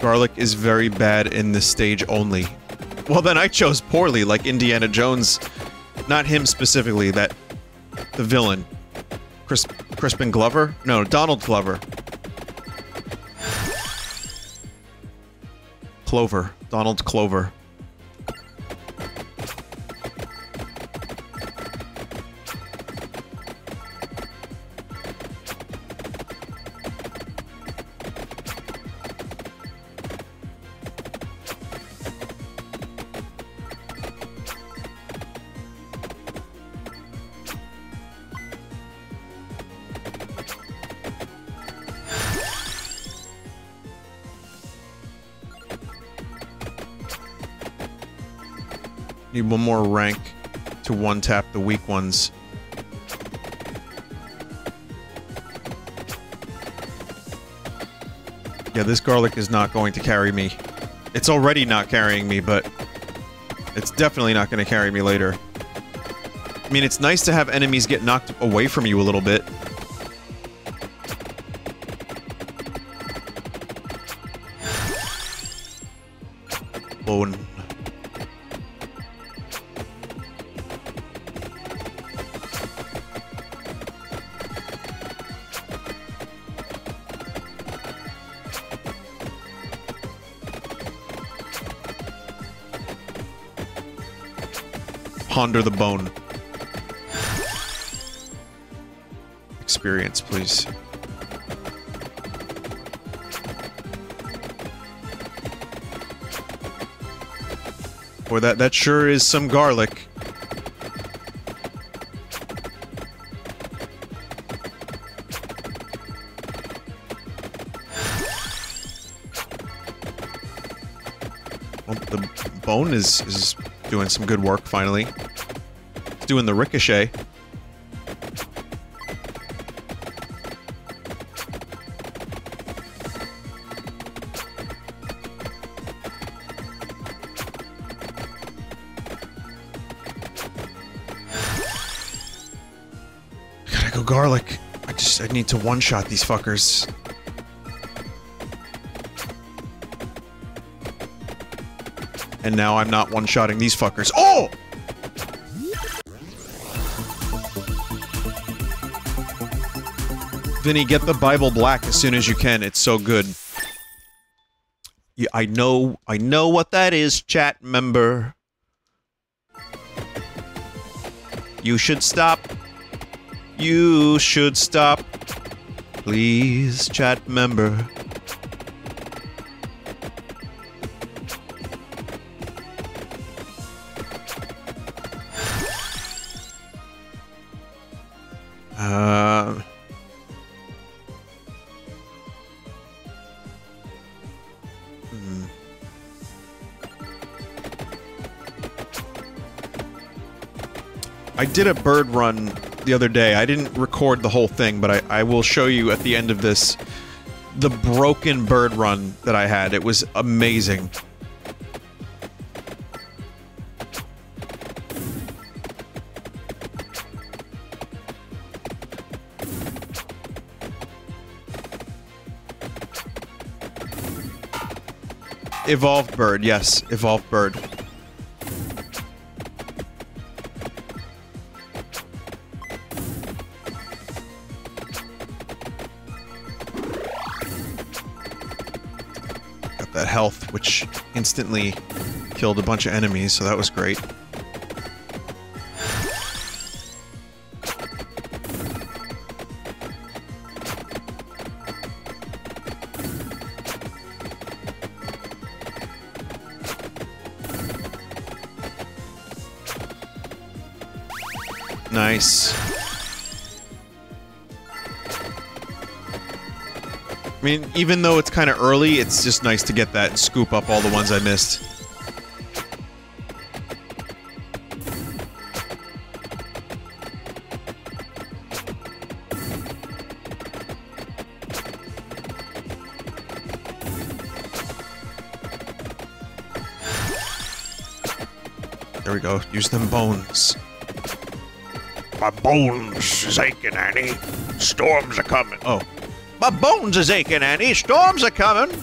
Garlic is very bad in this stage only. Well, then I chose poorly, like Indiana Jones. Not him specifically, the villain. Crispin Glover? No, Donald Glover. Clover. Donald Clover. Need one more rank to one-tap the weak ones. Yeah, this garlic is not going to carry me. It's already not carrying me, but it's definitely not going to carry me later. I mean, it's nice to have enemies get knocked away from you a little bit. Bone. Ponder the bone. Experience, please. Boy, that sure is some garlic. Well, the bone is doing some good work finally. It's doing the ricochet. Gotta go garlic. I need to one-shot these fuckers. And now I'm not one-shotting these fuckers. Oh! Vinny, get the Bible black as soon as you can. It's so good. Yeah, I know what that is, chat member. You should stop. You should stop. Please, chat member. I did a bird run the other day. I didn't record the whole thing, but I will show you at the end of this the broken bird run that I had. It was amazing. Evolved bird, yes, evolved bird. Got that health, which instantly killed a bunch of enemies, so that was great. Nice. I mean, even though it's kind of early, it's just nice to get that and scoop up all the ones I missed. There we go. Use them bones. My bones is aching, Annie. Storms are coming. Oh. My bones is aching, Annie. Storms are coming.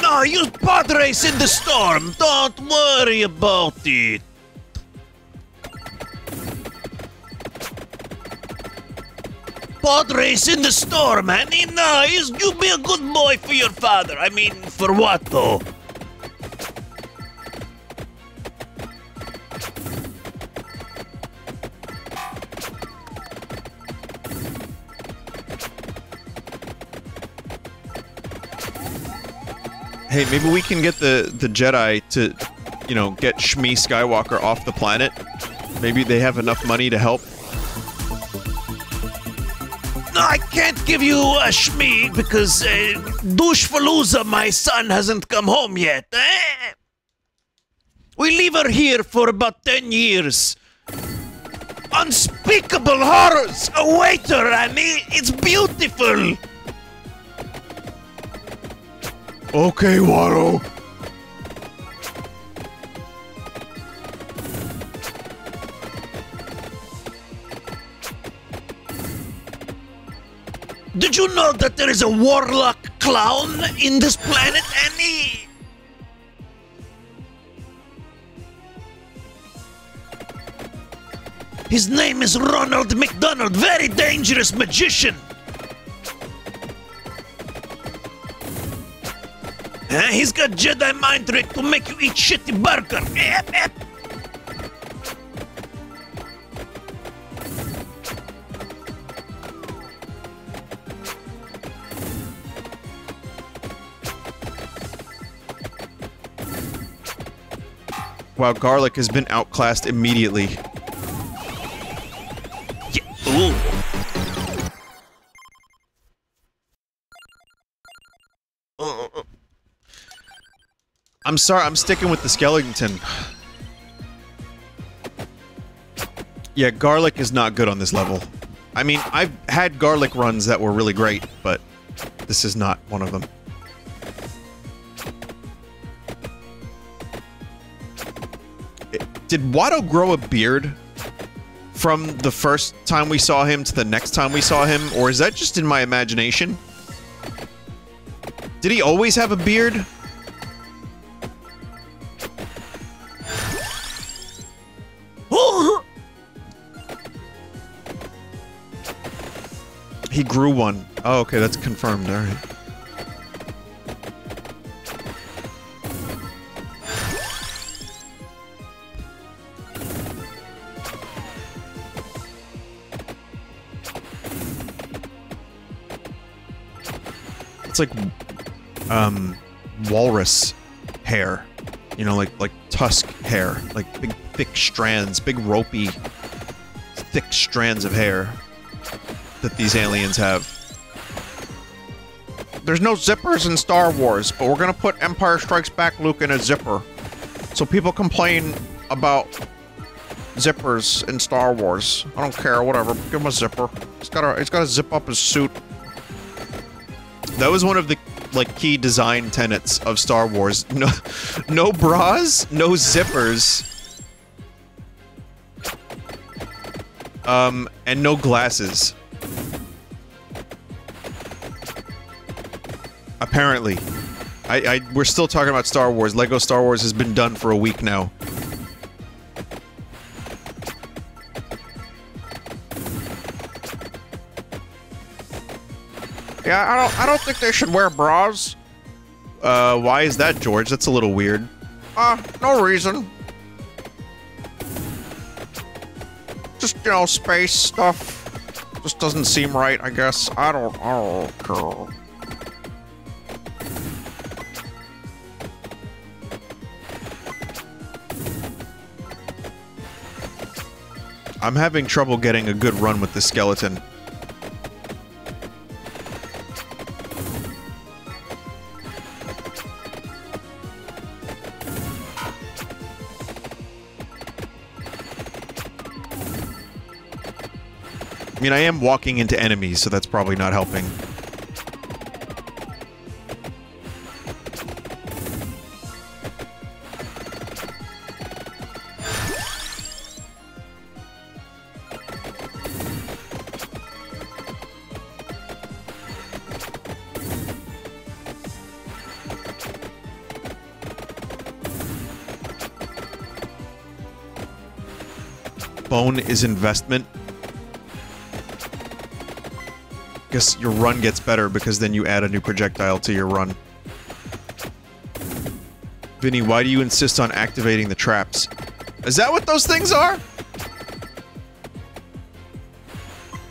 No, use pod race in the storm. Don't worry about it. Pod race in the storm, Annie. No, you be a good boy for your father. I mean, for what, though? Hey, maybe we can get the Jedi to, you know, get Shmi Skywalker off the planet. Maybe they have enough money to help. No, I can't give you a Shmi because Douchepalooza, my son, hasn't come home yet. We leave her here for about 10 years. Unspeakable horrors await her, Annie. It's beautiful. Okay, Watto. Did you know that there is a warlock clown in this planet, Annie? His name is Ronald McDonald, very dangerous magician. He's got Jedi mind trick to make you eat shitty burger. Yep, yep. Wow, Garlic has been outclassed immediately. Yeah. Ooh. I'm sorry, I'm sticking with the skeleton. Yeah, Garlic is not good on this level. I mean, I've had Garlic runs that were really great, but this is not one of them. Did Watto grow a beard from the first time we saw him to the next time we saw him, or is that just in my imagination? Did he always have a beard? He grew one. Oh, okay, that's confirmed. All right. It's like, walrus hair. You know, like tusk hair. Like big, thick strands. Big, ropey, thick strands of hair that these aliens have. There's no zippers in Star Wars, but we're gonna put Empire Strikes Back Luke in a zipper. So people complain about zippers in Star Wars. I don't care, whatever. Give him a zipper. He's gotta zip up his suit. That was one of the, like, key design tenets of Star Wars. No bras, no zippers. And no glasses. Apparently. We're still talking about Star Wars. Lego Star Wars has been done for a week now. Yeah, I don't think they should wear bras. Why is that, George? That's a little weird. No reason. Just, you know, space stuff. Just doesn't seem right, I guess. I don't care. I'm having trouble getting a good run with the skeleton. I mean, I am walking into enemies, so that's probably not helping. Bone is investment. Guess your run gets better because then you add a new projectile to your run. Vinny, why do you insist on activating the traps? Is that what those things are?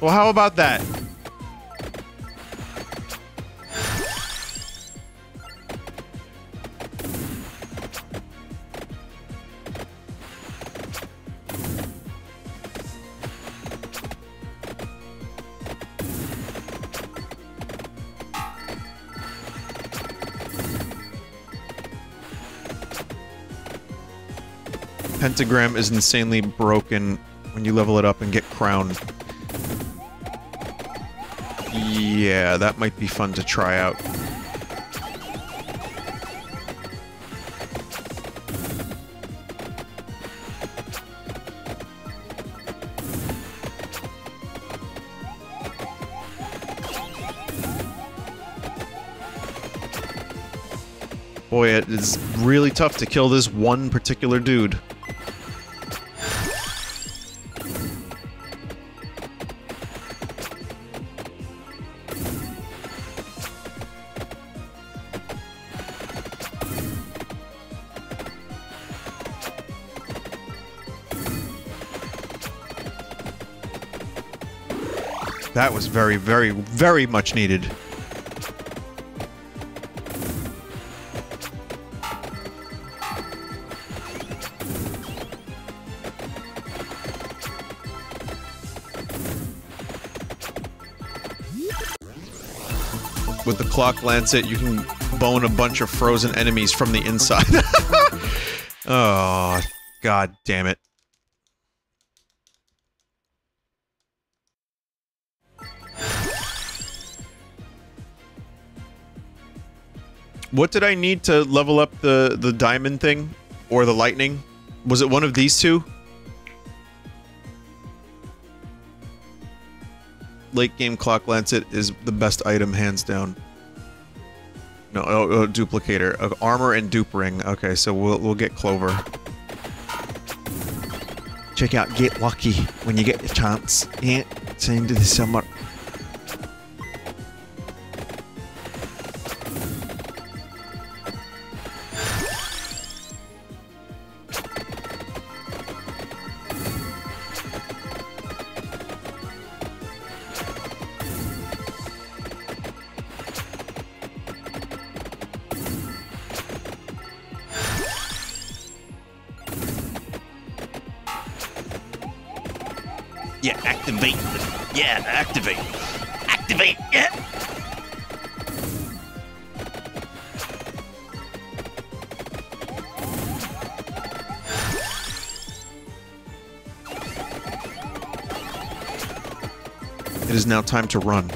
Well, how about that? Pentagram is insanely broken when you level it up and get crowned. Yeah, that might be fun to try out. Boy, it is really tough to kill this one particular dude. That was very, very, very much needed. With the Clock Lancet, you can bone a bunch of frozen enemies from the inside. Oh, god damn it. What did I need to level up the diamond thing? Or the lightning? Was it one of these two? Late game Clock Lancet is the best item, hands down. No, duplicator. Armor and dupe ring. Okay, so we'll get Clover. Check out Get Lucky when you get the chance. Yeah, it's the end of the summer. Yeah, activate. Yeah, activate. Activate, yeah. It is now time to run.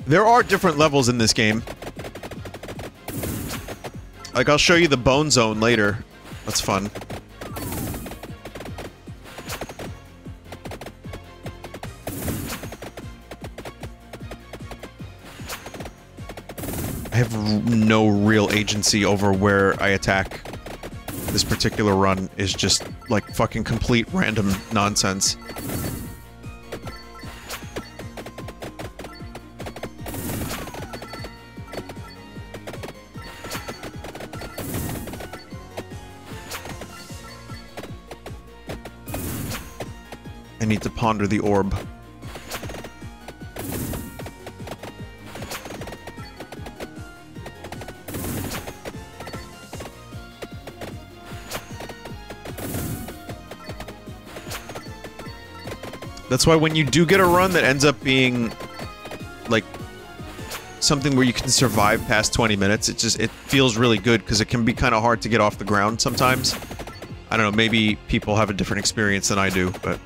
There are different levels in this game. Like, I'll show you the Bone Zone later. That's fun. I have no real agency over where I attack. This particular run is just, like, fucking complete random nonsense. I need to ponder the orb. That's why when you do get a run that ends up being, like, something where you can survive past 20 minutes, it feels really good, because it can be kind of hard to get off the ground sometimes. I don't know, maybe people have a different experience than I do, but...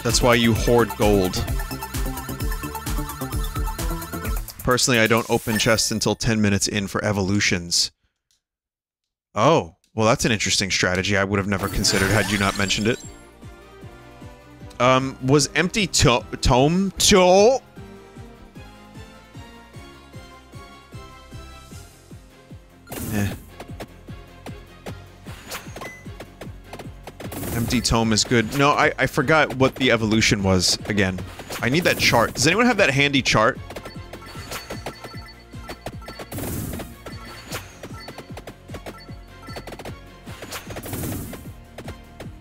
That's why you hoard gold. Personally, I don't open chests until 10 minutes in for evolutions. Oh, well that's an interesting strategy I would have never considered had you not mentioned it. Was Empty Tome? Eh. Empty Tome is good. No, I forgot what the evolution was again. I need that chart. Does anyone have that handy chart?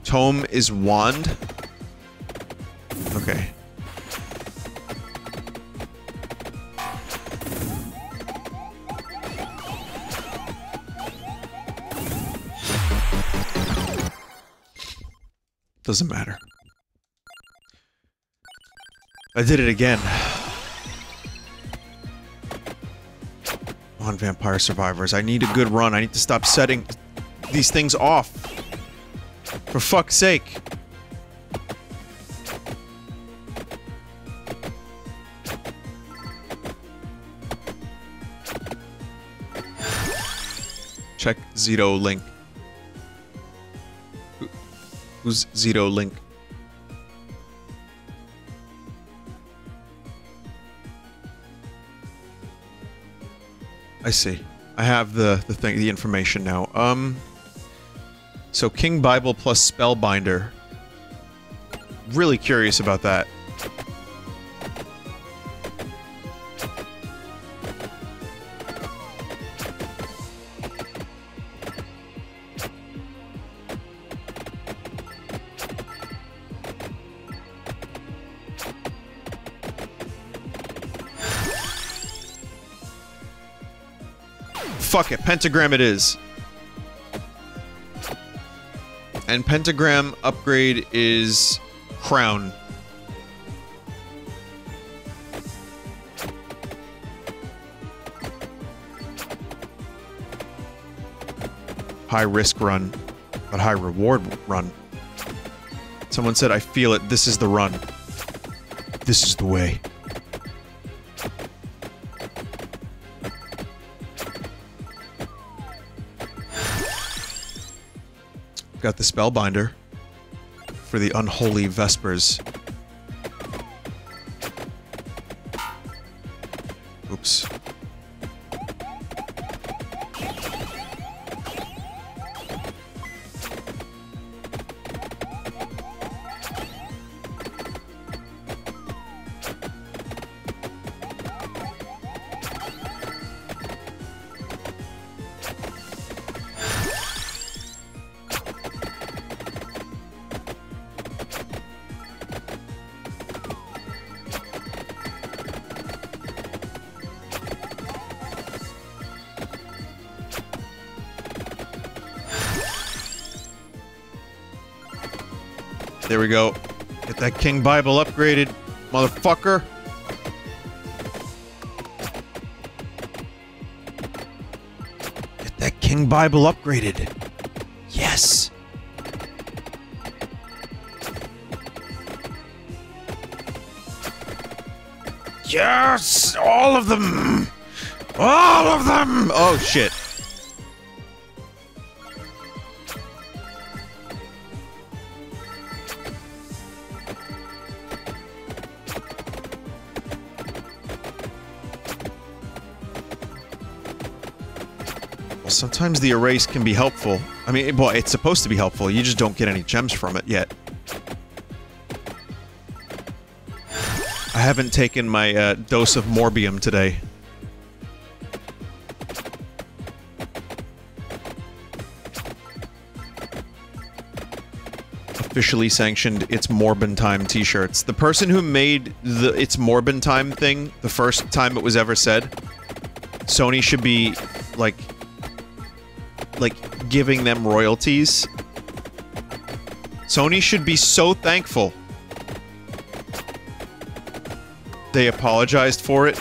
Tome is wand? Okay. Doesn't matter. I did it again. On Vampire Survivors. I need a good run. I need to stop setting these things off. For fuck's sake. Check Zito Link. Who's Zito Link? I see. I have the information now. So King Bible plus Spellbinder. Really curious about that. Fuck it, Pentagram it is. And Pentagram upgrade is Crown. High risk run, but high reward run. Someone said, I feel it, this is the run. This is the way. Got the Spellbinder for the Unholy Vespers. Oops. There we go. Get that King Bible upgraded, motherfucker. Get that King Bible upgraded. Yes. Yes! All of them! All of them! Oh, shit. Sometimes the erase can be helpful. I mean, well, it's supposed to be helpful. You just don't get any gems from it yet. I haven't taken my dose of Morbium today. Officially sanctioned It's Morbin Time t-shirts. The person who made the It's Morbin Time thing, the first time it was ever said, Sony should be, like giving them royalties. Sony should be so thankful they apologized for it.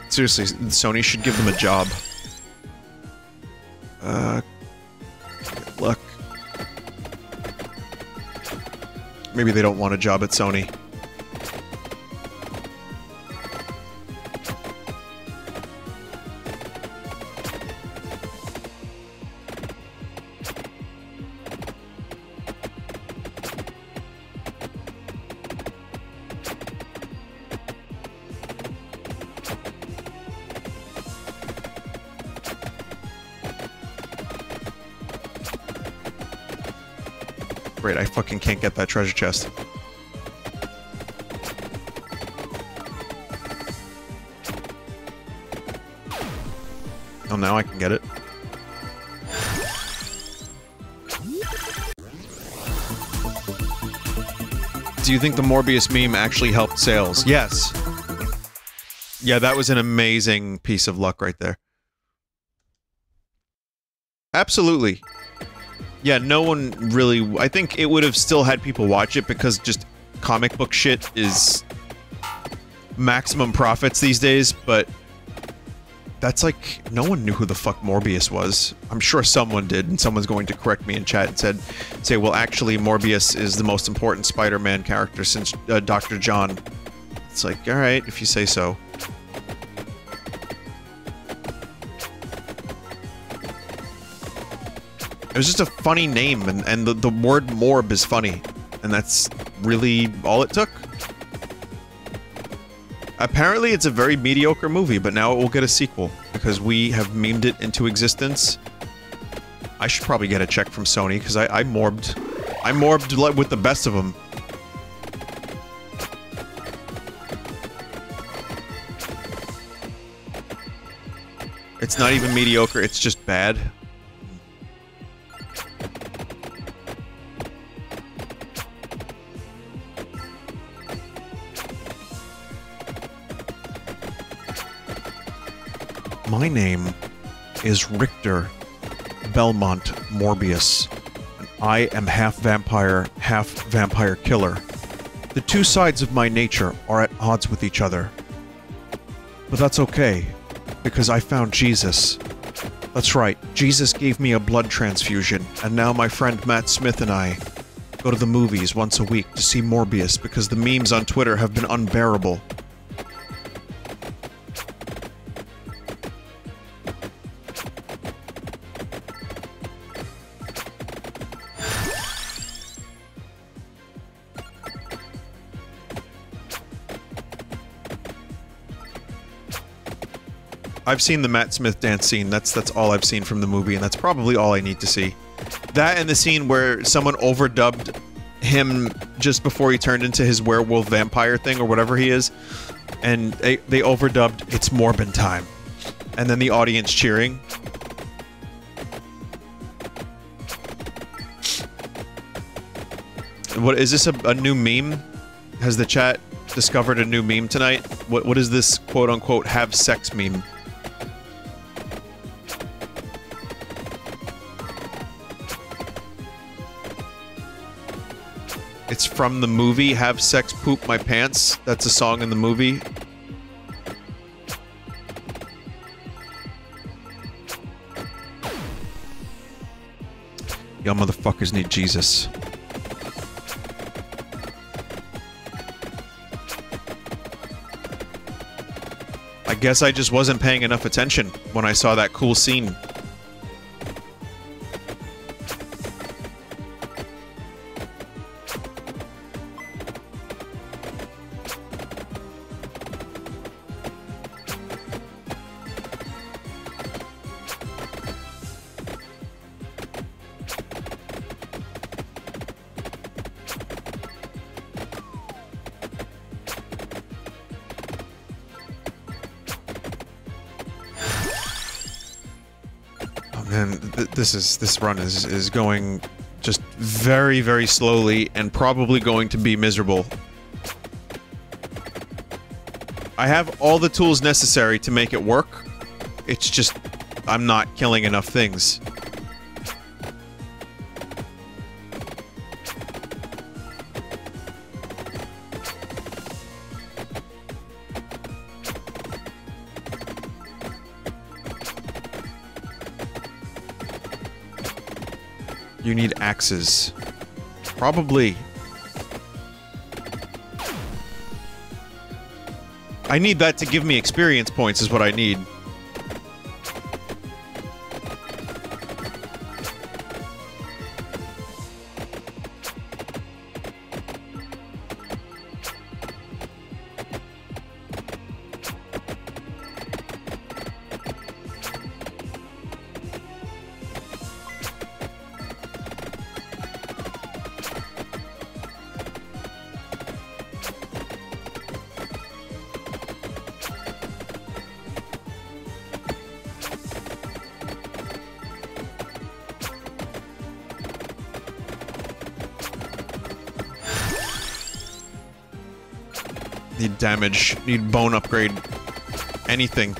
Seriously, Sony should give them a job. Good luck. Maybe they don't want a job at Sony. Great, I fucking can't get that treasure chest. Oh, now I can get it. Do you think the Morbius meme actually helped sales? Yes. Yeah, that was an amazing piece of luck right there. Absolutely. Yeah, no one really... I think it would have still had people watch it because just comic book shit is maximum profits these days, but that's like... no one knew who the fuck Morbius was. I'm sure someone did, and someone's going to correct me in chat and say, well, actually, Morbius is the most important Spider-Man character since Dr. John. It's like, alright, if you say so. It was just a funny name, and the word morb is funny. And that's really all it took. Apparently it's a very mediocre movie, but now it will get a sequel, because we have memed it into existence. I should probably get a check from Sony, because I morbed. I morbed with the best of them. It's not even mediocre, it's just bad. My name is Richter Belmont Morbius, and I am half vampire killer. The two sides of my nature are at odds with each other. But that's okay, because I found Jesus. That's right, Jesus gave me a blood transfusion, and now my friend Matt Smith and I go to the movies once a week to see Morbius because the memes on Twitter have been unbearable. I've seen the Matt Smith dance scene. That's all I've seen from the movie, and that's probably all I need to see. That and the scene where someone overdubbed him just before he turned into his werewolf vampire thing or whatever he is, and they overdubbed "It's Morbin time," and then the audience cheering. What is this, a new meme? Has the chat discovered a new meme tonight? What is this quote-unquote have sex meme? It's from the movie Have Sex Poop My Pants. That's a song in the movie. Y'all motherfuckers need Jesus. I guess I just wasn't paying enough attention when I saw that cool scene. And this run is going just very, very slowly and probably going to be miserable. I have all the tools necessary to make it work. It's just I'm not killing enough things. You need axes. Probably. I need that to give me experience points is what I need. Need damage, need bone upgrade, anything.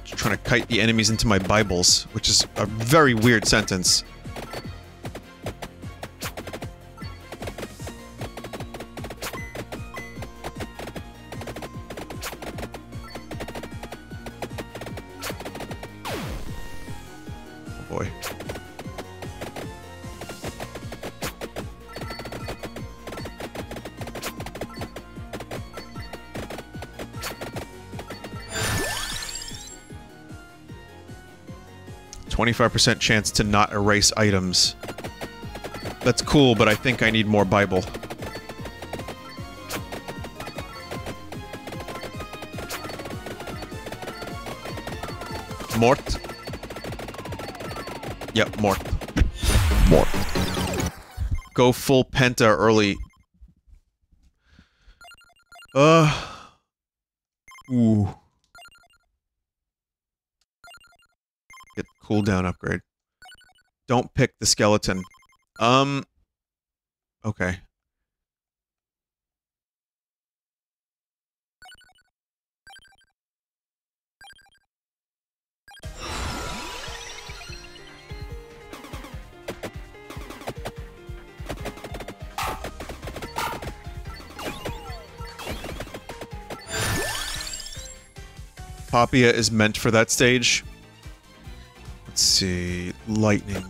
Just trying to kite the enemies into my Bibles, which is a very weird sentence. 25% chance to not erase items. That's cool, but I think I need more Bible. Mort? Yep, Mort. Mort. Go full Penta early. Ooh. Get cooldown upgrade. Don't pick the skeleton. Okay. Papia is meant for that stage. Let's see. Lightning.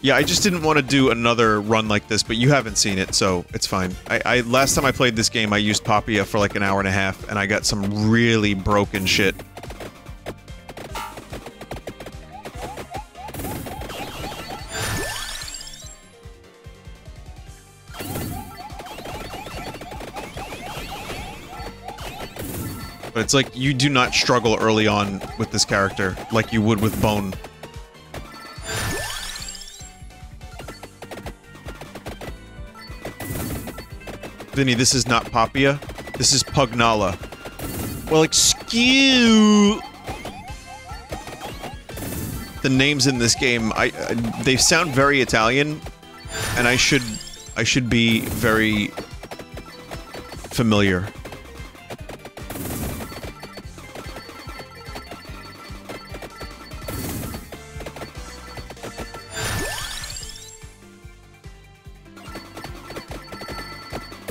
Yeah, I just didn't want to do another run like this, but you haven't seen it, so it's fine. Last time I played this game, I used Papia for like an hour and a half, and I got some really broken shit. But it's like, you do not struggle early on with this character, like you would with Bone. Vinny, this is not Papia. This is Pugnala. Well, excuse... The names in this game, they sound very Italian, and I should be very familiar.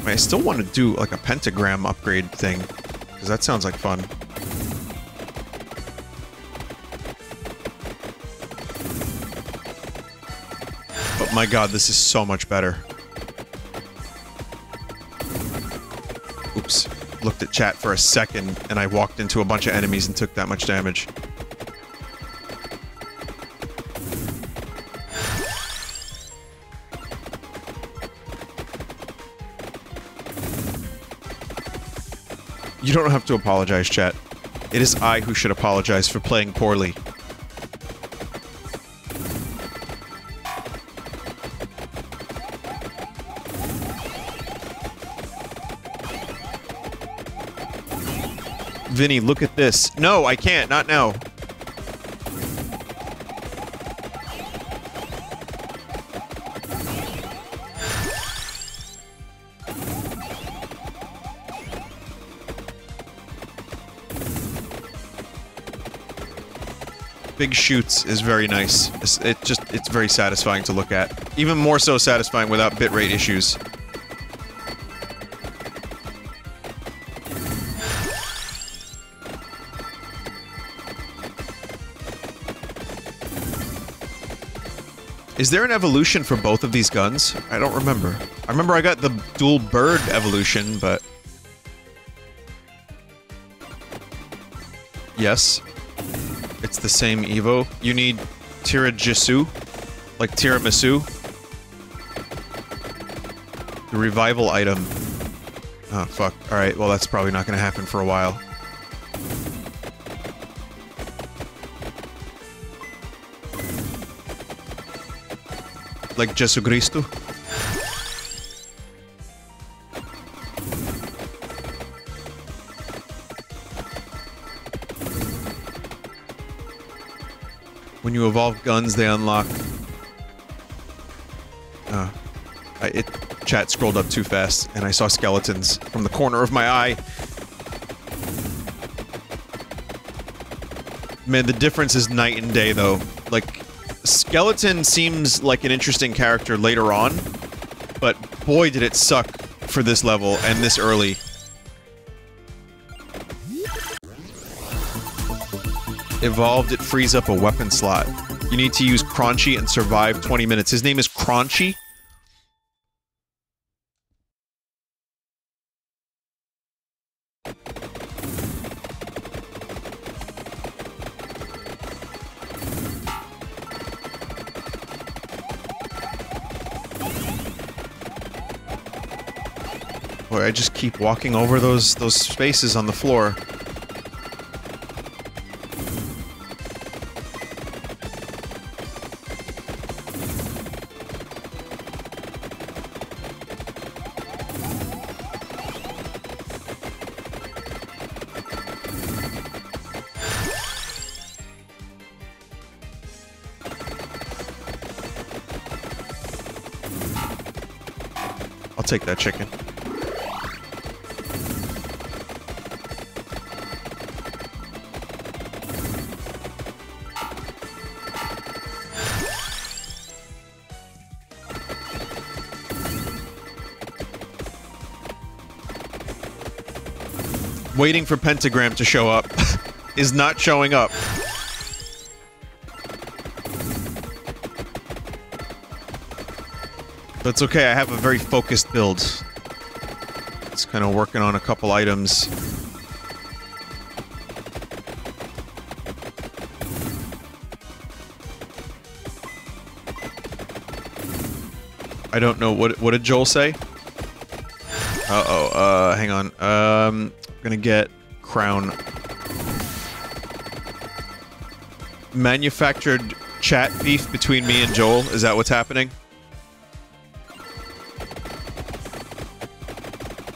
I still want to do, like, a pentagram upgrade thing, because that sounds like fun. But my god, this is so much better. Oops. Looked at chat for a second, and I walked into a bunch of enemies and took that much damage. You don't have to apologize, chat. It is I who should apologize for playing poorly. Vinny, look at this. No, I can't. Not now. Big Shoots is very nice. It's very satisfying to look at. Even more so satisfying without bitrate issues. Is there an evolution for both of these guns? I don't remember. I remember I got the dual bird evolution, but... Yes. It's the same Evo. You need Tiramisu, like tiramisu. The revival item. Oh, fuck. Alright, well that's probably not gonna happen for a while. Like Jesu Cristo. When you evolve guns, they unlock... Chat scrolled up too fast, and I saw skeletons from the corner of my eye. Man, the difference is night and day, though. Like, Skeleton seems like an interesting character later on, but boy did it suck for this level, and this early. Evolved, it frees up a weapon slot. You need to use Crunchy and survive 20 minutes. His name is Crunchy? Boy, I just keep walking over those spaces on the floor. I'll take that chicken. Waiting for Pentagram to show up is not showing up. That's okay, I have a very focused build. It's kind of working on a couple items. I don't know, what did Joel say? Uh-oh, hang on. Gonna get crown. Manufactured chat beef between me and Joel, is that what's happening?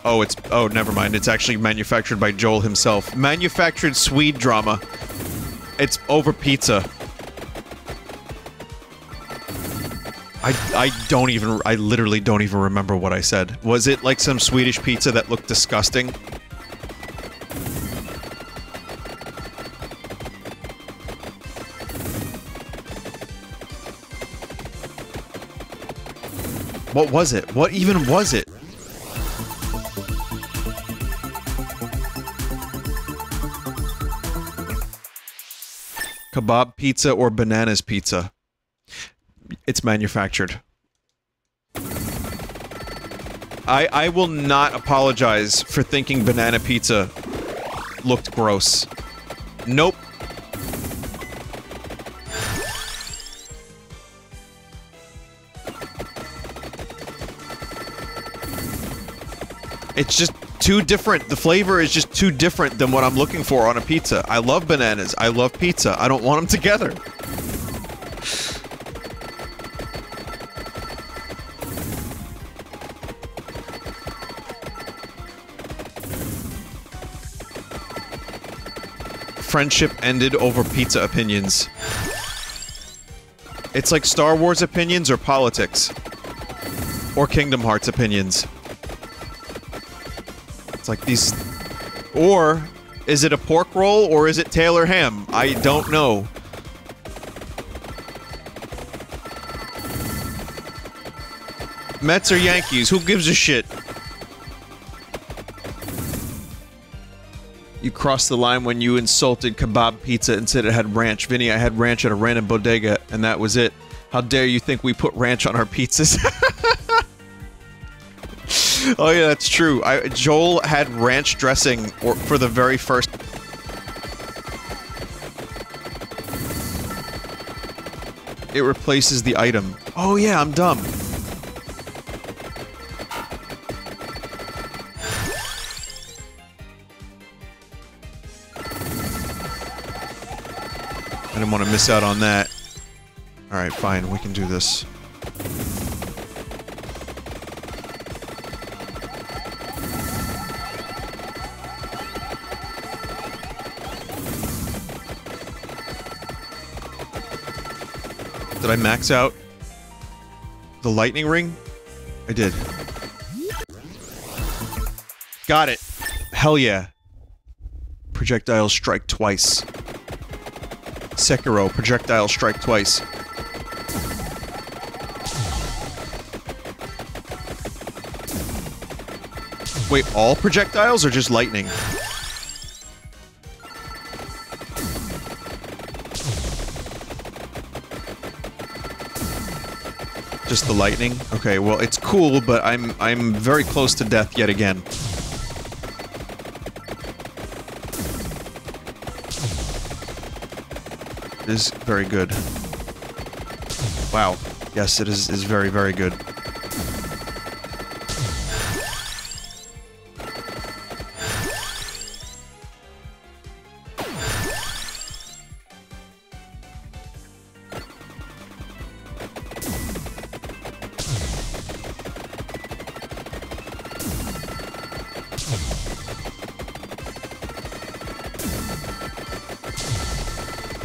Oh, never mind. It's actually manufactured by Joel himself. Manufactured Swede drama. It's over pizza. I literally don't even remember what I said. Was it like some Swedish pizza that looked disgusting? What was it? What even was it? Kebab pizza or bananas pizza? It's manufactured. I will not apologize for thinking banana pizza looked gross. Nope. It's just too different. The flavor is just too different than what I'm looking for on a pizza. I love bananas. I love pizza. I don't want them together. Friendship ended over pizza opinions. It's like Star Wars opinions or politics. Or Kingdom Hearts opinions. It's like these... Or, is it a pork roll or is it Taylor ham? I don't know. Mets or Yankees? Who gives a shit? You crossed the line when you insulted kebab pizza and said it had ranch. Vinny, I had ranch at a random bodega, and that was it. How dare you think we put ranch on our pizzas? Oh yeah, that's true. Joel had ranch dressing for the very first... It replaces the item. Oh yeah, I'm dumb. I didn't want to miss out on that. Alright, fine, we can do this. Did I max out the lightning ring? I did. Got it. Hell yeah. Projectile strike twice. Sekiro, projectile strike twice. Wait, all projectiles or just lightning? Just the lightning? Okay, well, it's cool, but I'm very close to death yet again. It is very good. Wow. Yes, it is very, very good.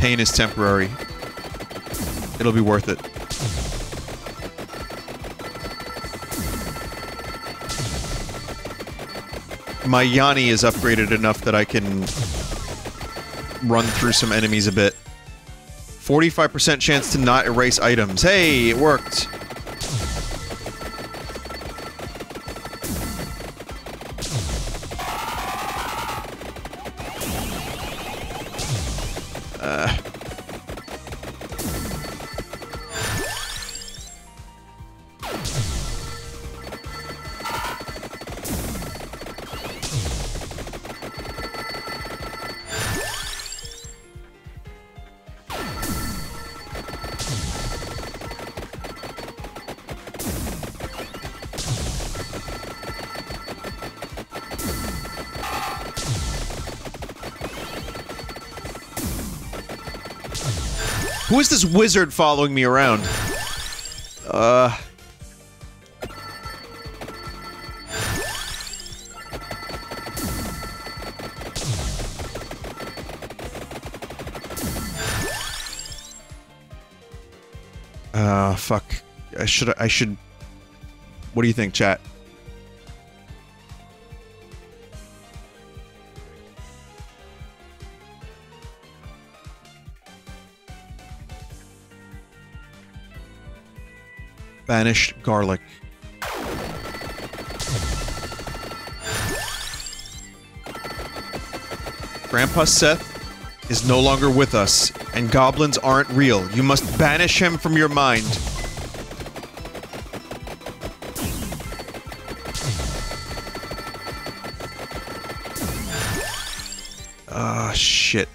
pain is temporary. It'll be worth it. My Yanni is upgraded enough that I can run through some enemies a bit. 45% chance to not erase items. Hey, it worked. Who is this wizard following me around? Fuck. I should... What do you think, chat? Banished garlic. Grandpa Seth is no longer with us, and goblins aren't real. You must banish him from your mind. Ah, shit.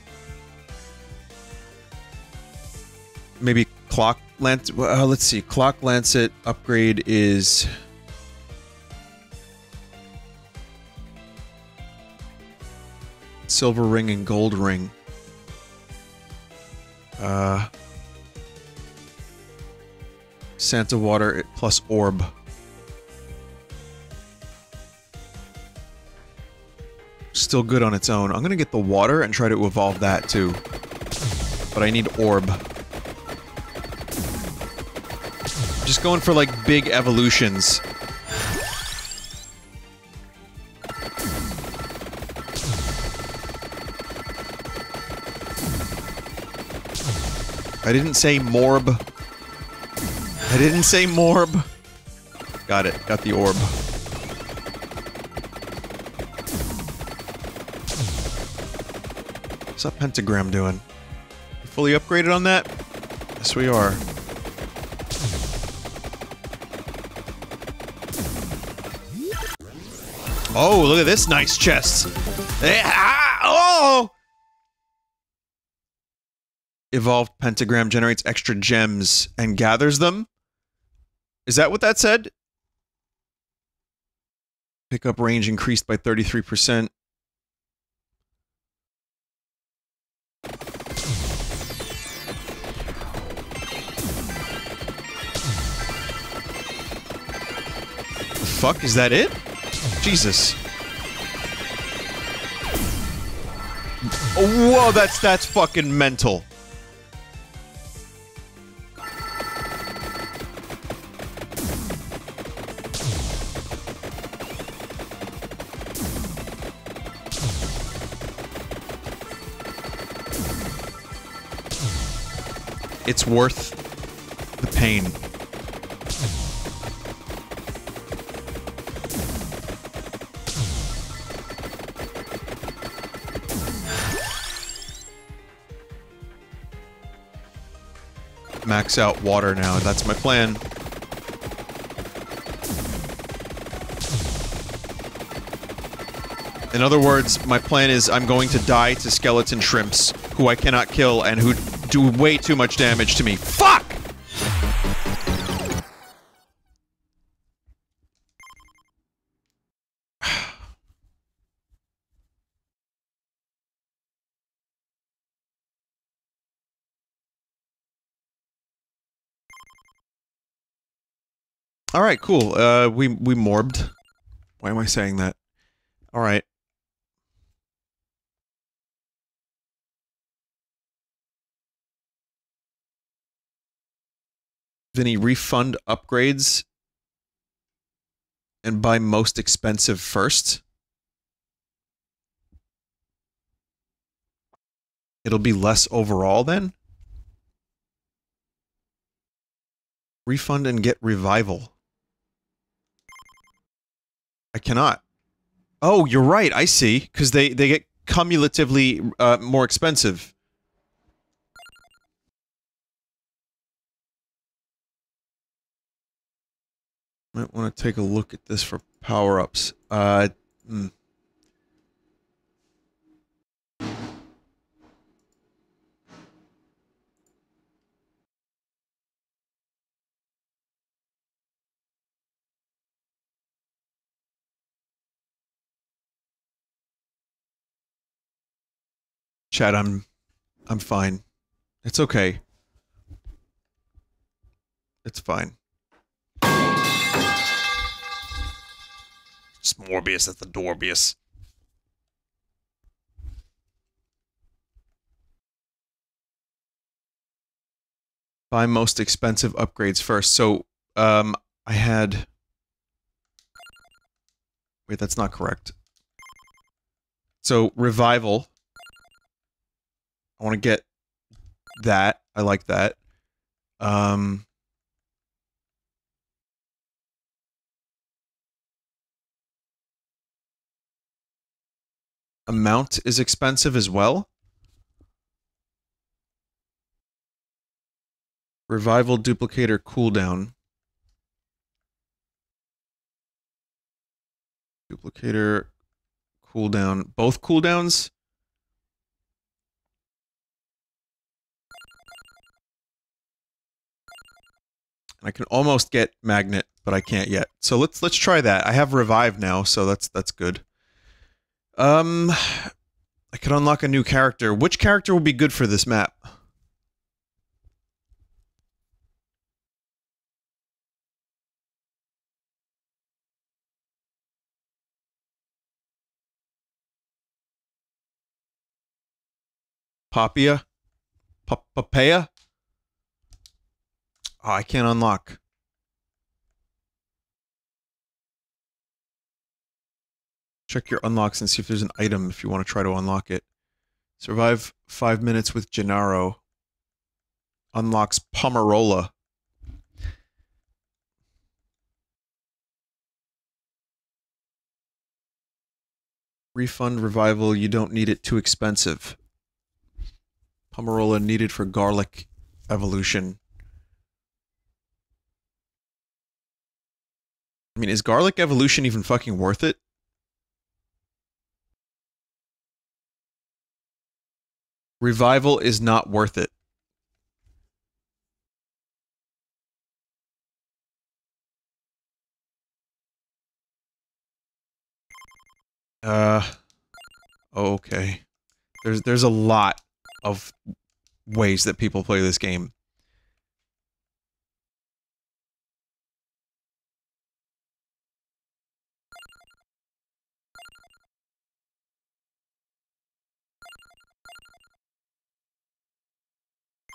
Maybe Clock Lance. Let's see. Clock Lancet upgrade is... Silver ring and gold ring. Santa water plus orb. Still good on its own. I'm gonna get the water and try to evolve that too. But I need orb. Just going for like big evolutions. I didn't say morb. I didn't say morb. Got it. Got the orb. What's that pentagram doing? You fully upgraded on that? Yes, we are. Oh, look at this nice chest. Oh! Evolved pentagram generates extra gems and gathers them? Is that what that said? Pickup range increased by 33%. Fuck, is that it? Jesus. Whoa, that's fucking mental. It's worth the pain. Max out water now, that's my plan. In other words, my plan is I'm going to die to skeleton shrimps, who I cannot kill and who do way too much damage to me. Fuck! Alright, cool. We morbed. Why am I saying that? Alright. Vinny, refund upgrades and buy most expensive first. It'll be less overall then? Refund and get revival. I cannot. Oh, you're right, I see. Because they get cumulatively more expensive. Might want to take a look at this for power-ups. Chad, I'm fine. It's okay. It's fine. It's Morbius at the Dorbius. Buy most expensive upgrades first. So, I had... Wait, that's not correct. So, revival. I want to get that. I like that. Amount is expensive as well. Revival duplicator cooldown. Duplicator cooldown. Both cooldowns? I can almost get magnet, but I can't yet. So let's try that. I have revive now, so that's good. I could unlock a new character. Which character would be good for this map? Papaya? Papaya? Oh, I can't unlock. Check your unlocks and see if there's an item if you want to try to unlock it. Survive 5 minutes with Gennaro. Unlocks Pomerola. Refund revival, you don't need it, too expensive. Pomerola needed for garlic evolution. I mean, is garlic evolution even fucking worth it? Revival is not worth it. Okay. There's a lot of ways that people play this game.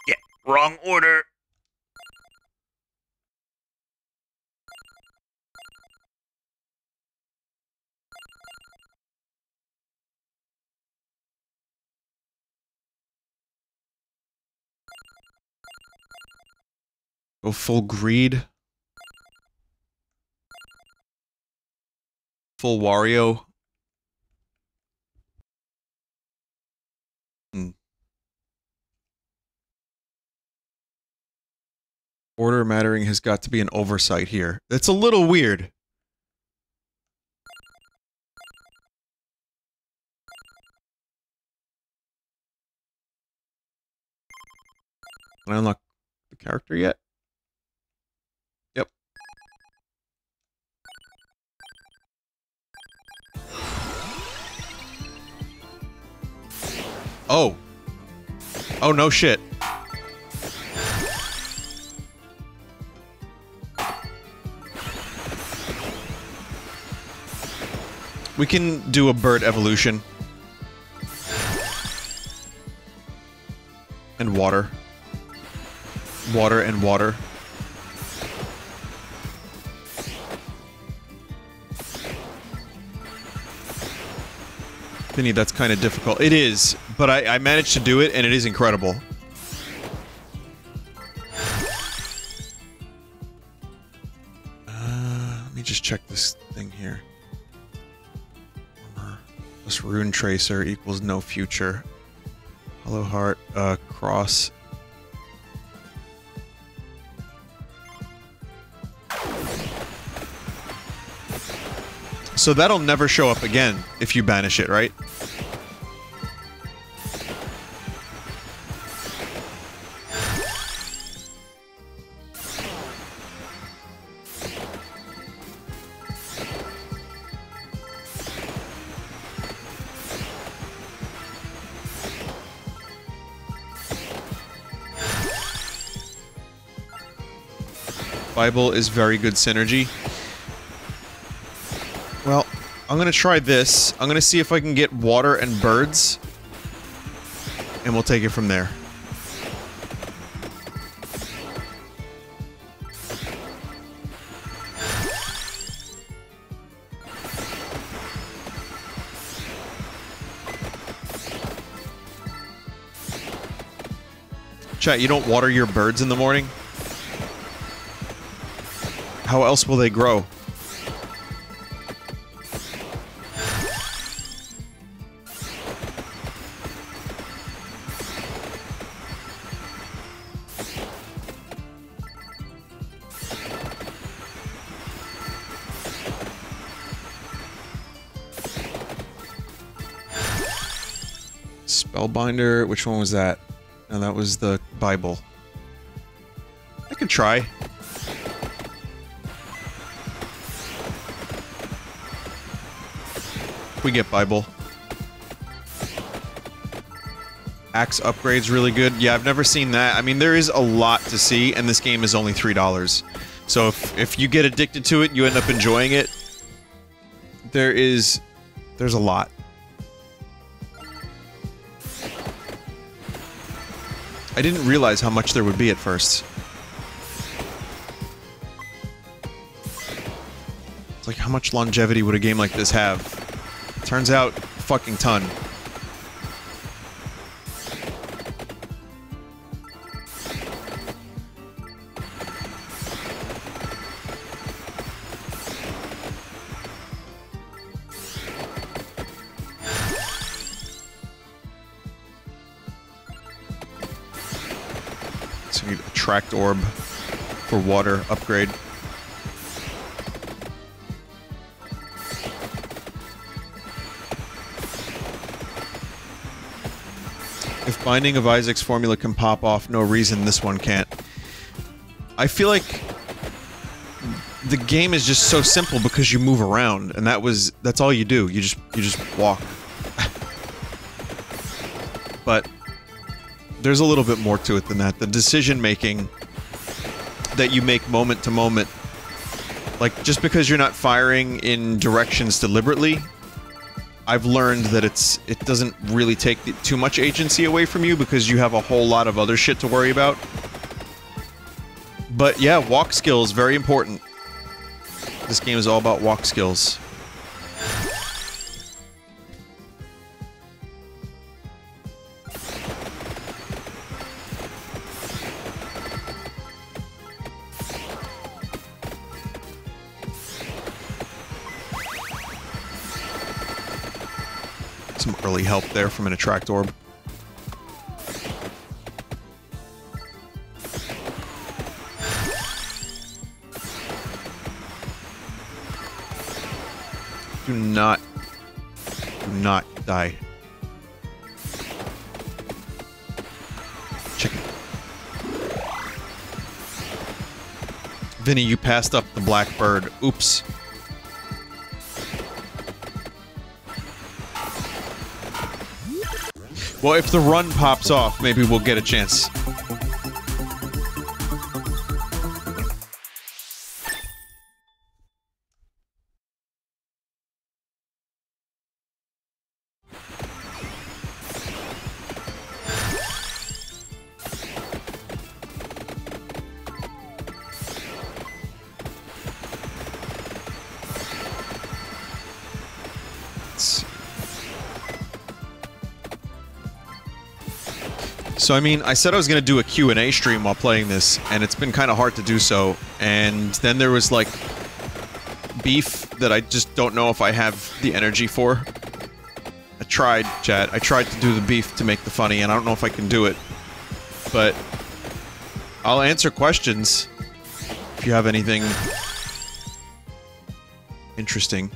Yeah, wrong order. Go full greed. Full Wario. Order mattering has got to be an oversight here. That's a little weird. Can I unlock the character yet? Yep. Oh. Oh, no shit. We can do a bird evolution. And water. Water and water. Vinny, that's kind of difficult. It is, but I managed to do it, and it is incredible. Let me just check this thing here. Armor plus rune tracer equals no future. Hollow heart, cross. So that'll never show up again if you banish it, right? Bible is very good synergy. Well, I'm gonna try this. I'm gonna see if I can get water and birds. And we'll take it from there. Chat, you don't water your birds in the morning? How else will they grow? Spellbinder, which one was that? No, that was the Bible. I could try. We get Bible. Axe upgrade's really good. Yeah, I've never seen that. I mean, there is a lot to see, and this game is only $3. So if you get addicted to it, you end up enjoying it. There's a lot. I didn't realize how much there would be at first. It's like, how much longevity would a game like this have? Turns out, a fucking ton. So we need a tracked orb for water upgrade. If Binding of Isaac's formula can pop off, no reason this one can't. I feel like the game is just so simple because you move around, and that's all you do. You just walk. But there's a little bit more to it than that. The decision making that you make moment to moment, like just because you're not firing in directions deliberately, I've learned that it doesn't really take too much agency away from you because you have a whole lot of other shit to worry about. But yeah, walk skills, very important. This game is all about walk skills. Some early help there from an attract orb. Do not die. Chicken. Vinny, you passed up the black bird. Oops. Well, if the run pops off, maybe we'll get a chance. Let's see. So, I mean, I said I was going to do a Q&A stream while playing this, and it's been kind of hard to do so. And then there was, like, beef that I just don't know if I have the energy for. I tried, chat. I tried to do the beef to make the funny, and I don't know if I can do it. But I'll answer questions if you have anything interesting.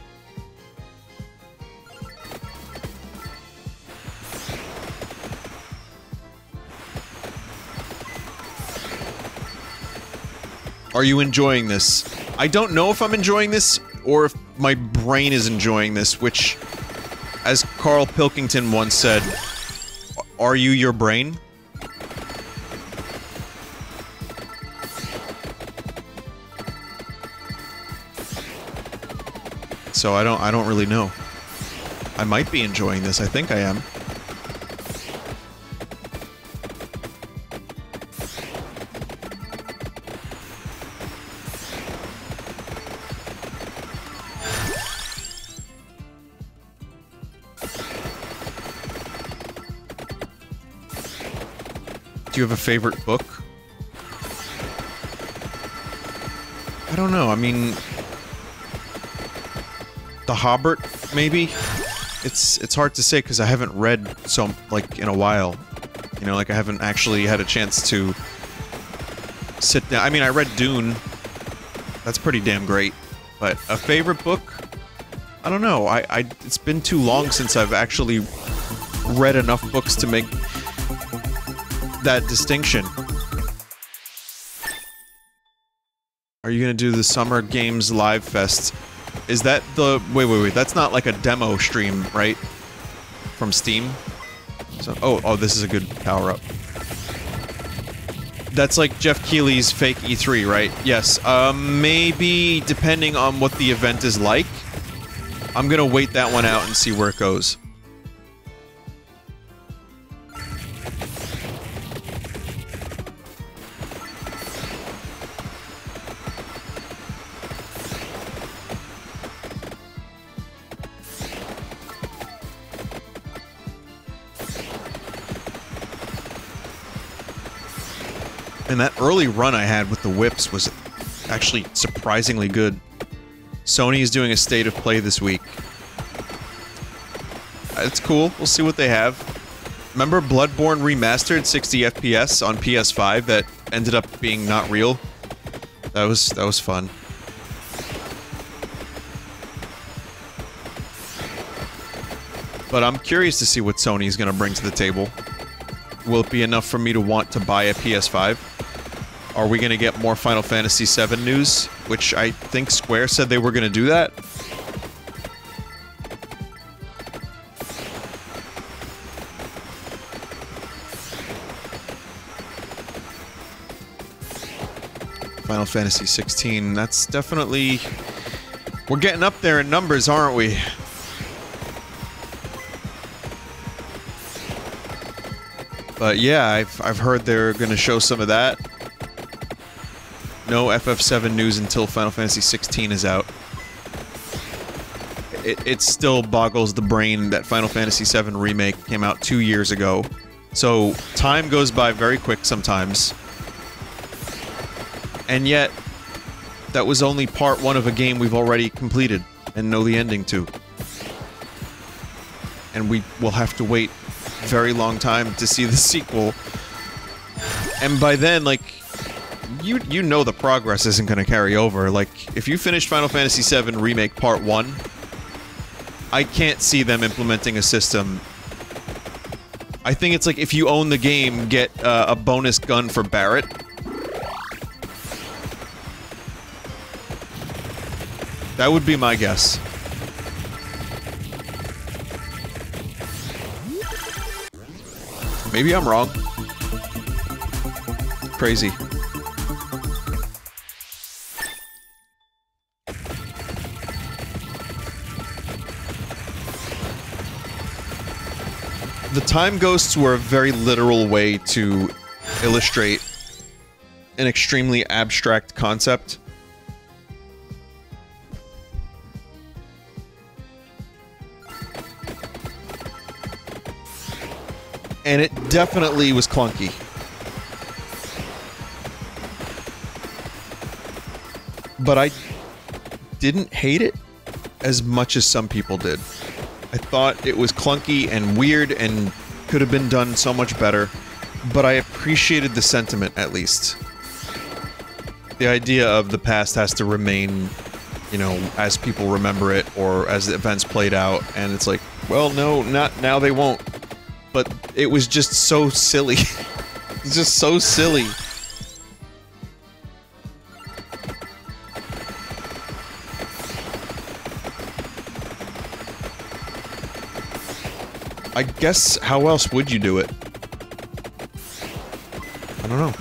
Are you enjoying this? I don't know if I'm enjoying this or if my brain is enjoying this, which, as Carl Pilkington once said, are you your brain? So I don't really know. I might be enjoying this. I think I am. Do you have a favorite book? I don't know. I mean, The Hobbit, maybe? It's hard to say because I haven't read so, like, in a while. You know, like, I haven't actually had a chance to sit down. I mean, I read Dune. That's pretty damn great. But a favorite book? I don't know. It's been too long since I've actually read enough books to make that distinction. Are you gonna do the Summer Games Live Fest? Is that the... Wait, that's not like a demo stream, right? From Steam? So, oh, this is a good power-up. That's like Jeff Keighley's fake E3, right? Yes, maybe depending on what the event is like. I'm gonna wait that one out and see where it goes. And that early run I had with the whips was actually surprisingly good. Sony is doing a state of play this week. It's cool. We'll see what they have. Remember Bloodborne Remastered 60 FPS on PS5 that ended up being not real? That was fun. But I'm curious to see what Sony's gonna bring to the table. Will it be enough for me to want to buy a PS5? Are we going to get more Final Fantasy VII news? Which I think Square said they were going to do that. Final Fantasy 16, that's definitely... We're getting up there in numbers, aren't we? But yeah, I've heard they're going to show some of that. No FF7 news until Final Fantasy 16 is out. It still boggles the brain that Final Fantasy VII Remake came out 2 years ago. So, time goes by very quick sometimes. And yet, that was only part 1 of a game we've already completed and know the ending to. And we will have to wait a very long time to see the sequel. And by then, like... You know the progress isn't going to carry over. Like, if you finished Final Fantasy VII Remake Part 1, I can't see them implementing a system. I think it's like if you own the game, get a bonus gun for Barret. That would be my guess. Maybe I'm wrong. Crazy. The time ghosts were a very literal way to illustrate an extremely abstract concept. And it definitely was clunky. But I didn't hate it as much as some people did. I thought it was clunky and weird and could have been done so much better, but I appreciated the sentiment at least. The idea of the past has to remain, you know, as people remember it or as the events played out, and it's like, well, no, not now, they won't. But it was just so silly. It's just so silly. I guess, how else would you do it? I don't know.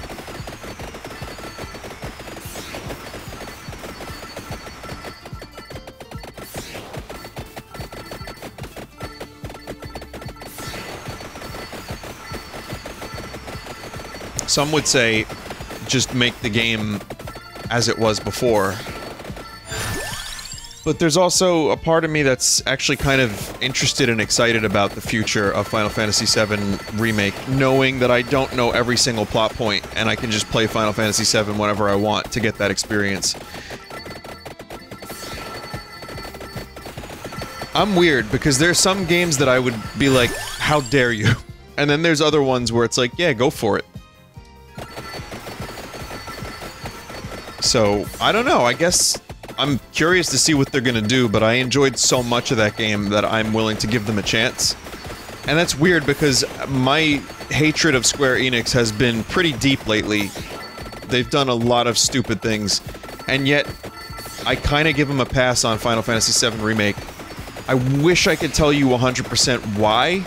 Some would say, just make the game as it was before. But there's also a part of me that's actually kind of interested and excited about the future of Final Fantasy VII Remake, knowing that I don't know every single plot point, and I can just play Final Fantasy VII whenever I want to get that experience. I'm weird, because there's some games that I would be like, how dare you? And then there's other ones where it's like, yeah, go for it. So, I don't know, I guess I'm curious to see what they're gonna do, but I enjoyed so much of that game that I'm willing to give them a chance. And that's weird because my hatred of Square Enix has been pretty deep lately. They've done a lot of stupid things, and yet I kinda give them a pass on Final Fantasy VII Remake. I wish I could tell you 100% why,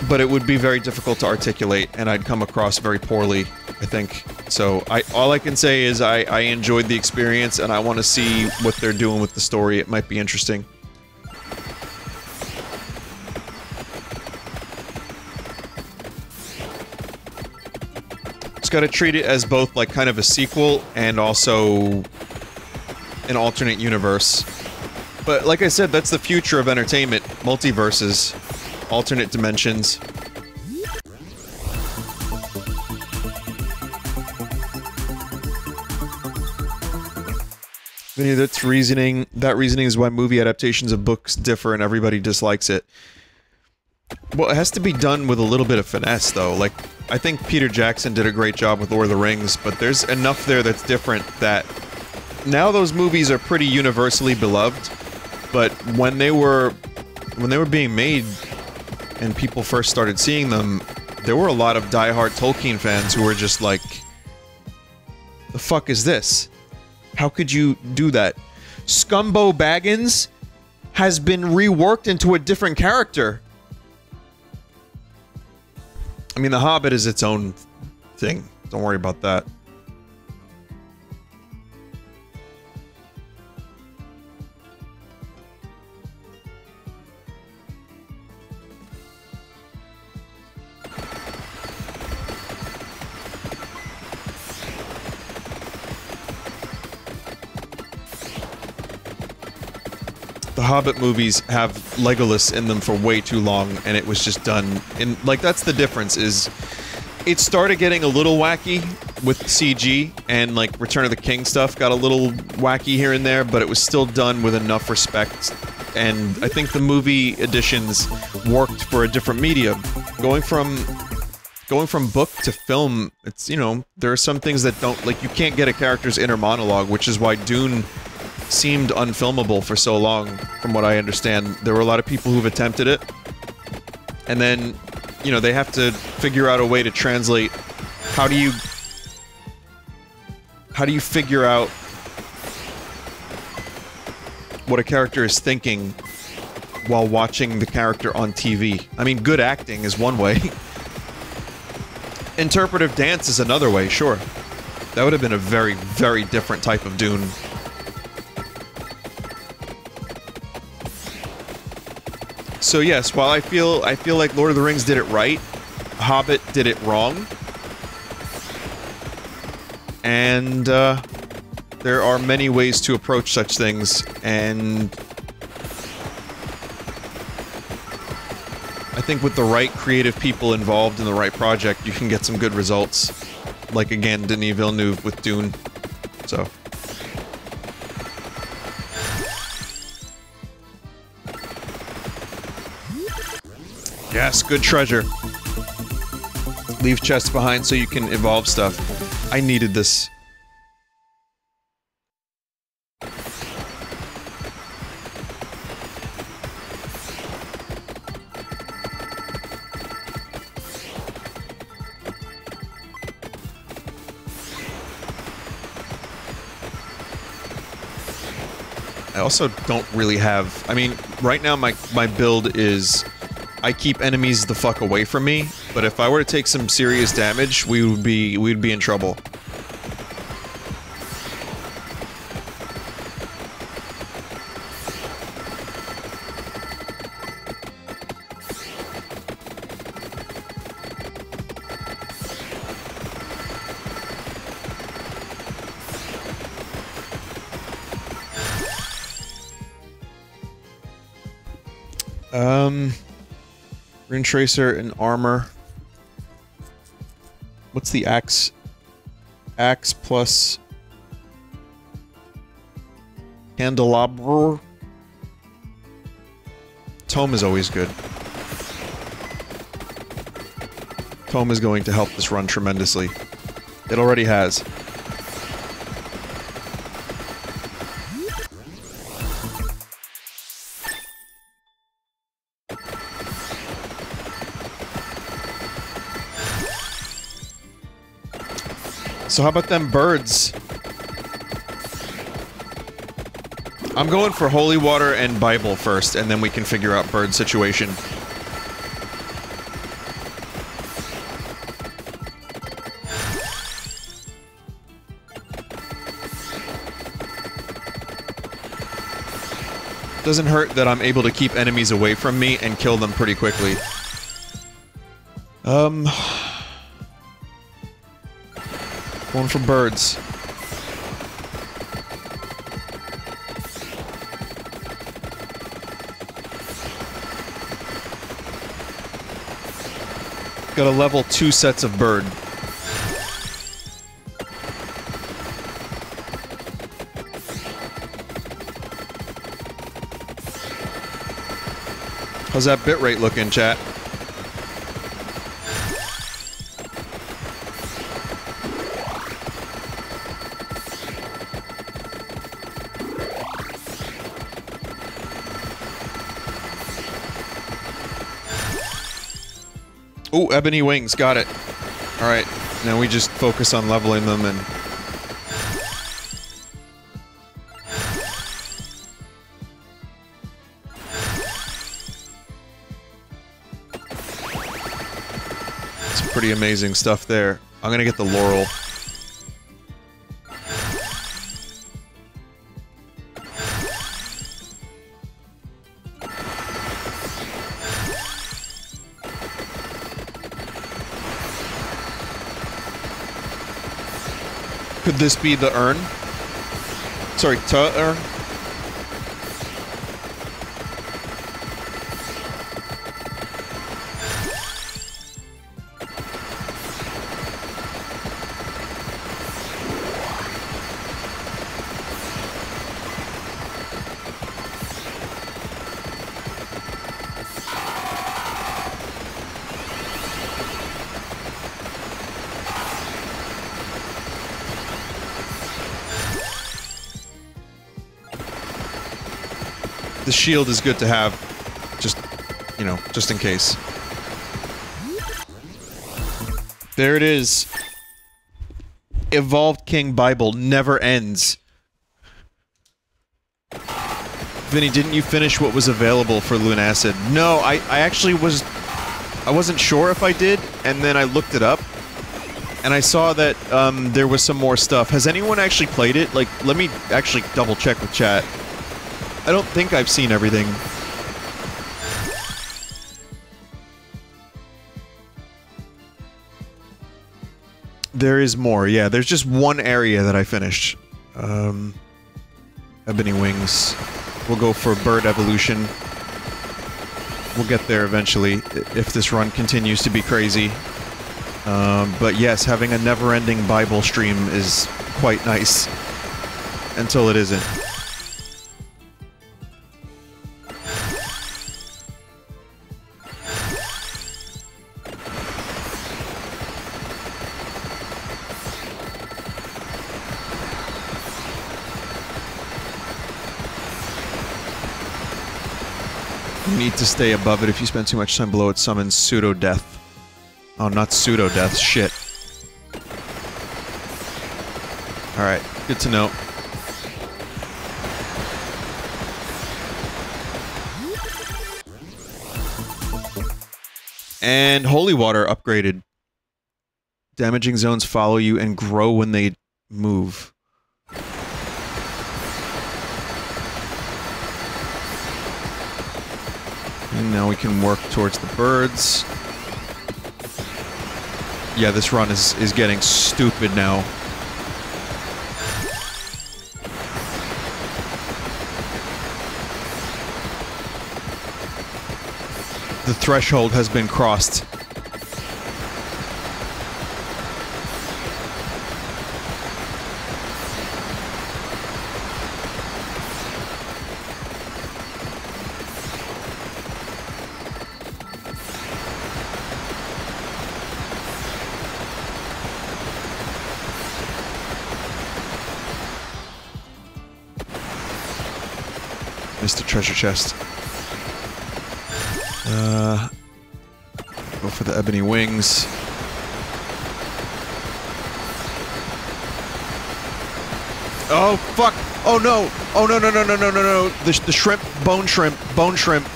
but it would be very difficult to articulate, and I'd come across very poorly, I think. So, all I can say is I enjoyed the experience, and I want to see what they're doing with the story. It might be interesting. Just gotta treat it as both, like, kind of a sequel, and also an alternate universe. But, like I said, that's the future of entertainment. Multiverses. Alternate dimensions. Vinny, that's reasoning. That reasoning is why movie adaptations of books differ and everybody dislikes it. Well, it has to be done with a little bit of finesse, though. Like, I think Peter Jackson did a great job with Lord of the Rings, but there's enough there that's different that... Now those movies are pretty universally beloved, but when they were being made, and people first started seeing them, there were a lot of diehard Tolkien fans who were just like, the fuck is this? How could you do that? Scumbo Baggins has been reworked into a different character. I mean, The Hobbit is its own thing. Don't worry about that. The Hobbit movies have Legolas in them for way too long, and it was just done in... Like, that's the difference, is... It started getting a little wacky with CG, and, like, Return of the King stuff got a little wacky here and there, but it was still done with enough respect, and I think the movie editions worked for a different medium. Going from book to film, it's, you know, there are some things that don't... Like, you can't get a character's inner monologue, which is why Dune seemed unfilmable for so long, from what I understand. There were a lot of people who've attempted it, and then, you know, they have to figure out a way to translate. How do you figure out what a character is thinking while watching the character on TV? I mean, good acting is one way. Interpretive dance is another way, sure. That would have been a very, very different type of Dune. So yes, while I feel like Lord of the Rings did it right, Hobbit did it wrong. And there are many ways to approach such things, and I think with the right creative people involved in the right project, you can get some good results. Like, again, Denis Villeneuve with Dune. So... yes, good treasure. Leave chests behind so you can evolve stuff. I needed this. I also don't really have... I mean, right now my build is... I keep enemies the fuck away from me, but if I were to take some serious damage, we'd be in trouble. Rune Tracer and armor. What's the axe? Axe plus... candelabra? Tome is always good. Tome is going to help this run tremendously. It already has. So how about them birds? I'm going for holy water and Bible first, and then we can figure out bird situation. Doesn't hurt that I'm able to keep enemies away from me and kill them pretty quickly. Going for birds. Got a level 2 sets of bird. How's that bitrate looking, chat? Oh, ebony wings, got it. Alright, now we just focus on leveling them and... some pretty amazing stuff there. I'm gonna get the laurel. Could this be the urn? Sorry, urn? The shield is good to have, just, you know, just in case. There it is. Evolved King Bible never ends. Vinny, didn't you finish what was available for Lunacid? No, I actually I wasn't sure if I did, and then I looked it up, and I saw that, there was some more stuff. Has anyone actually played it? Like, let me actually double check with chat. I don't think I've seen everything. There is more, yeah. There's just one area that I finished. Ebony wings. We'll go for bird evolution. We'll get there eventually, if this run continues to be crazy. But yes, having a never-ending Bible stream is quite nice. Until it isn't. You need to stay above it. If you spend too much time below it, summons pseudo-death. Oh, not pseudo-death. Shit. Alright, good to know. And Holy Water upgraded. Damaging zones follow you and grow when they move. And now we can work towards the birds. Yeah, this run is getting stupid now. The threshold has been crossed. Missed a treasure chest. Go for the ebony wings. Oh, fuck! Oh no! Oh no no no no no no no! The shrimp, bone shrimp, bone shrimp.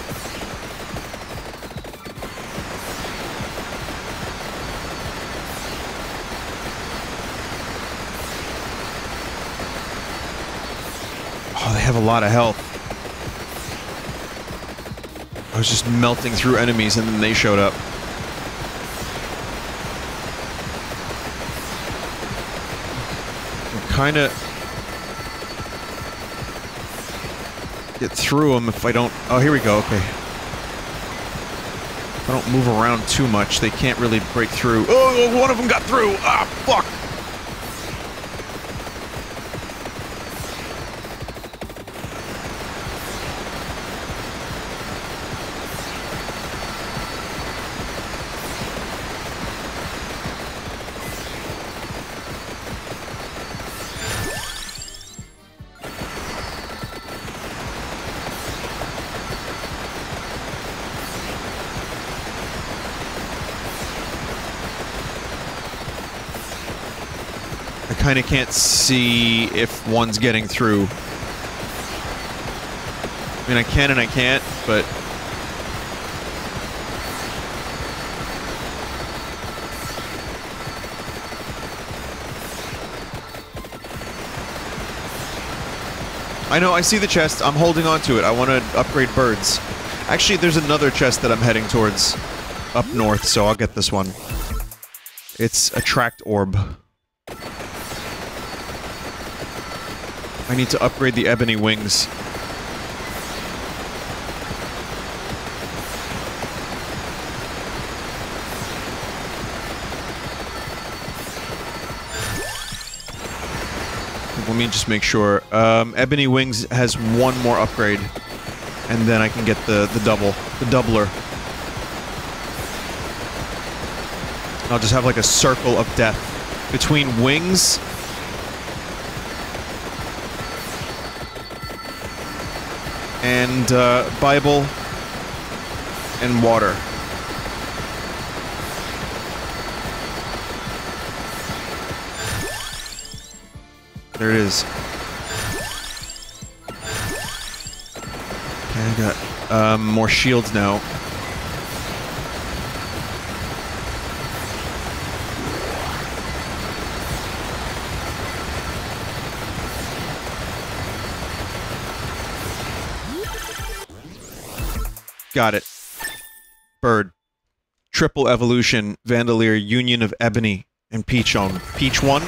Oh, they have a lot of health. I was just melting through enemies and then they showed up. Kinda get through them if I don't... Oh, here we go, okay. If I don't move around too much, they can't really break through. Oh, one of them got through! Ah, fuck! I kinda can't see if one's getting through. I mean, I can and I can't, but... I know, I see the chest. I'm holding on to it. I want to upgrade birds. Actually, there's another chest that I'm heading towards up north, so I'll get this one. It's a tracked orb. I need to upgrade the ebony wings. Let me just make sure. Ebony wings has one more upgrade. And then I can get the doubler. I'll just have like a circle of death between wings and Bible and water. There it is. Okay, I got more shields now. Got it. Bird. Triple evolution. Vandalier. Union of Ebony and Peach on. Peach 1.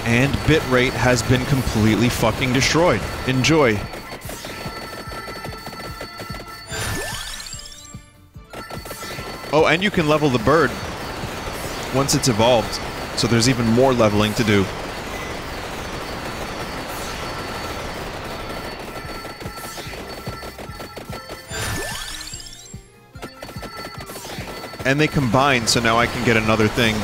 And bitrate has been completely fucking destroyed. Enjoy. Oh, and you can level the bird once it's evolved. So there's even more leveling to do. And they combine, so now I can get another thing.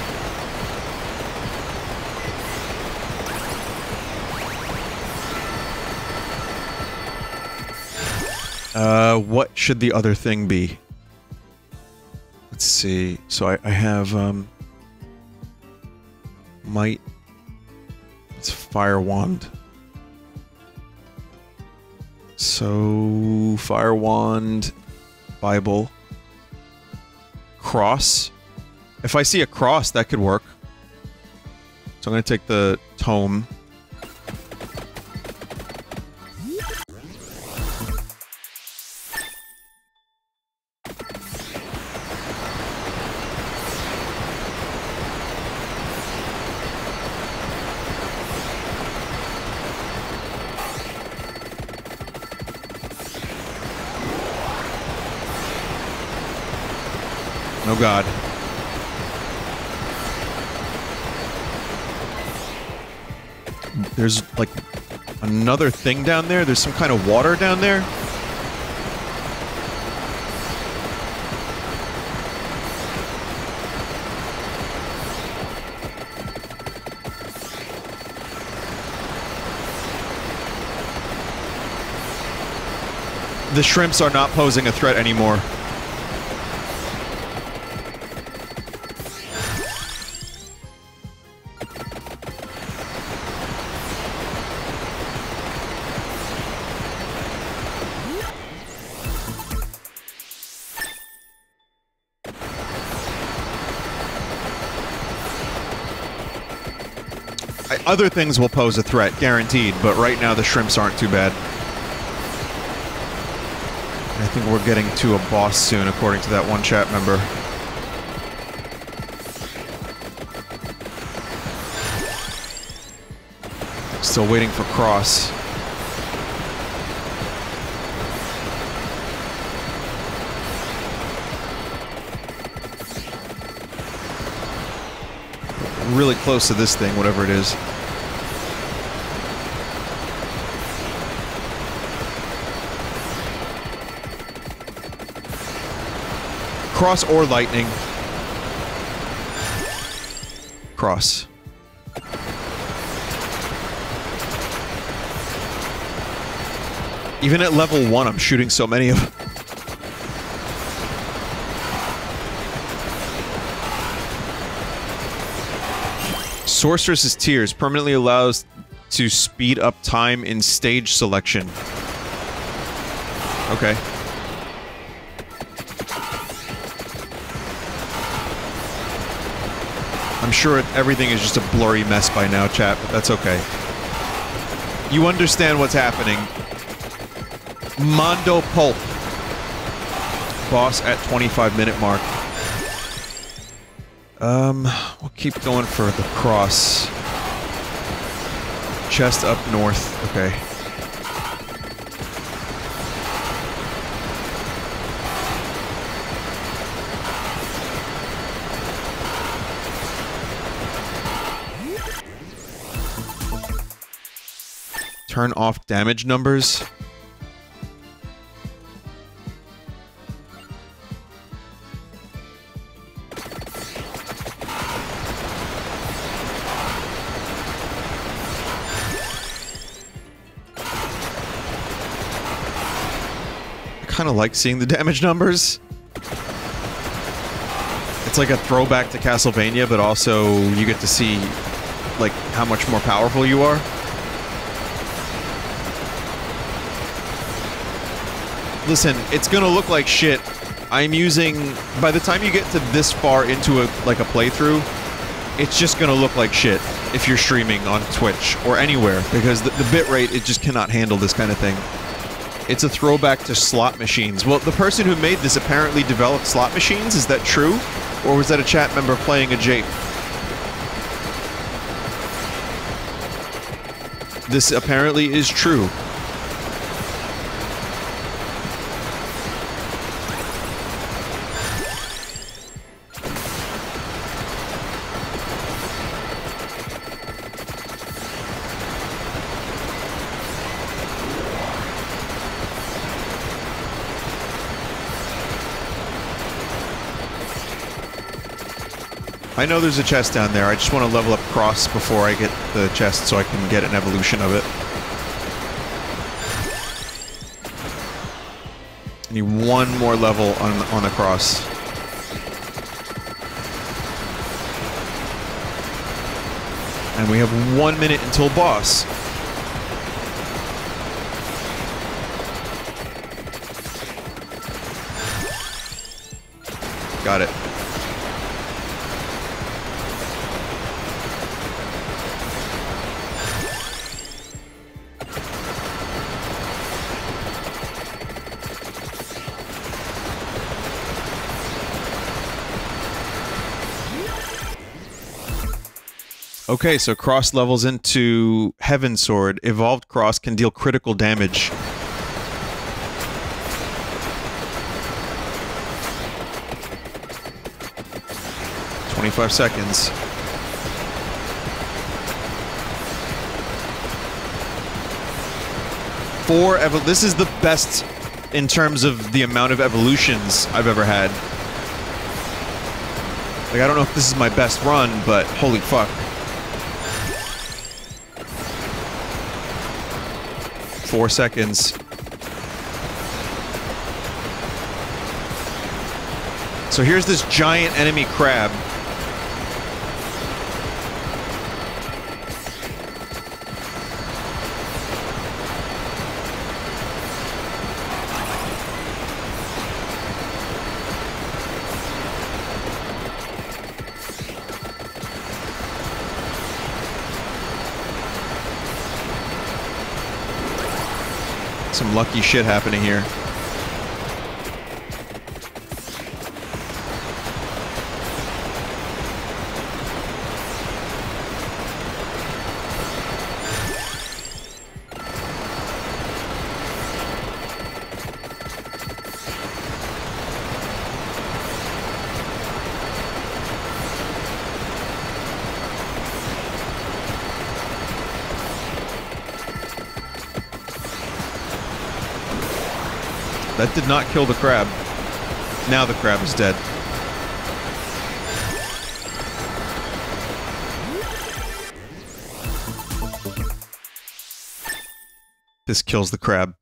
What should the other thing be? Let's see. So I have, Might. It's Fire Wand. So, Fire Wand, Bible, Cross. If I see a cross, that could work. So I'm going to take the Tome. Oh god. There's, like, another thing down there? There's some kind of water down there? The shrimps are not posing a threat anymore. Other things will pose a threat, guaranteed, but right now the shrimps aren't too bad. I think we're getting to a boss soon, according to that one chat member. Still waiting for Cross. Really close to this thing, whatever it is. Cross or lightning. Cross. Even at level 1, I'm shooting so many of them. Sorceress's Tears permanently allows to speed up time in stage selection. Okay. I'm sure everything is just a blurry mess by now, chat, but that's okay. You understand what's happening. Mondo Pulp. Boss at 25-minute mark. We'll keep going for the cross. Chest up north. Okay. Turn off damage numbers. Kind of like seeing the damage numbers. It's like a throwback to Castlevania, but also you get to see like how much more powerful you are. Listen, it's gonna look like shit. I'm using, by the time you get to this far into a playthrough, it's just gonna look like shit if you're streaming on Twitch or anywhere, because the bitrate, it just cannot handle this kind of thing. It's a throwback to slot machines. Well, the person who made this apparently developed slot machines. Is that true? Or was that a chat member playing a jape? This apparently is true. I know there's a chest down there. I just want to level up Cross before I get the chest so I can get an evolution of it. I need one more level on the Cross. And we have 1 minute until boss. Got it. Okay, so Cross levels into Heaven Sword. Evolved Cross can deal critical damage. "25 seconds. This is the best in terms of the amount of evolutions I've ever had. Like, I don't know if this is my best run, but holy fuck. 4 seconds. So here's this giant enemy crab. Some lucky shit happening here. That did not kill the crab. Now the crab is dead. This kills the crab.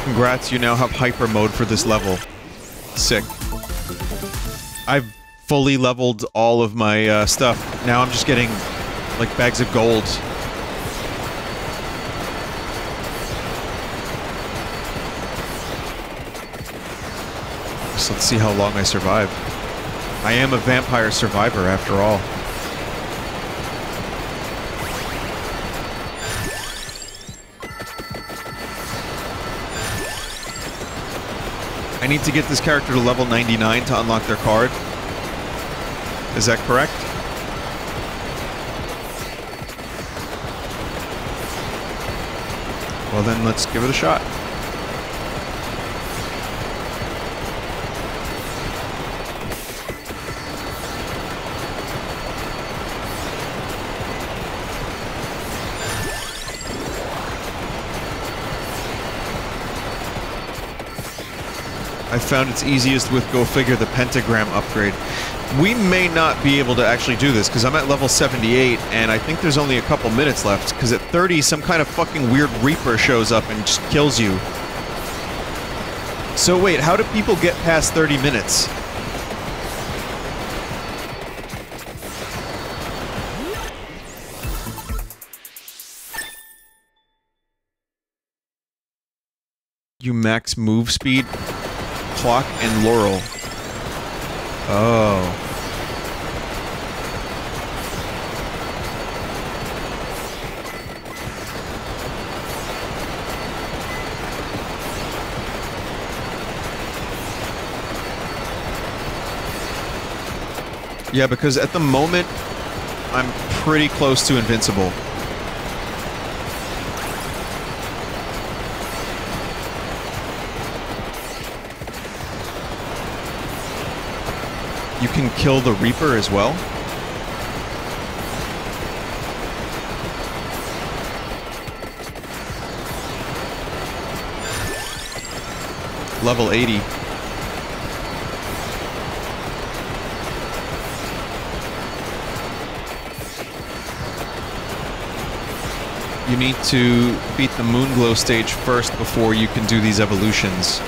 Congrats, you now have hyper mode for this level. Sick. I've fully leveled all of my stuff. Now I'm just getting, like, bags of gold. So let's see how long I survive. I am a vampire survivor, after all. I need to get this character to level 99 to unlock their card. Is that correct? Well then, let's give it a shot. I found it's easiest with, go figure, the pentagram upgrade. We may not be able to actually do this, because I'm at level 78, and I think there's only a couple minutes left, because at 30, some kind of fucking weird Reaper shows up and just kills you. So wait, how do people get past 30 minutes? You max move speed, clock, and Laurel. Oh. Yeah, because at the moment, I'm pretty close to invincible. You can kill the Reaper as well? level 80. You need to beat the Moonglow stage first before you can do these evolutions.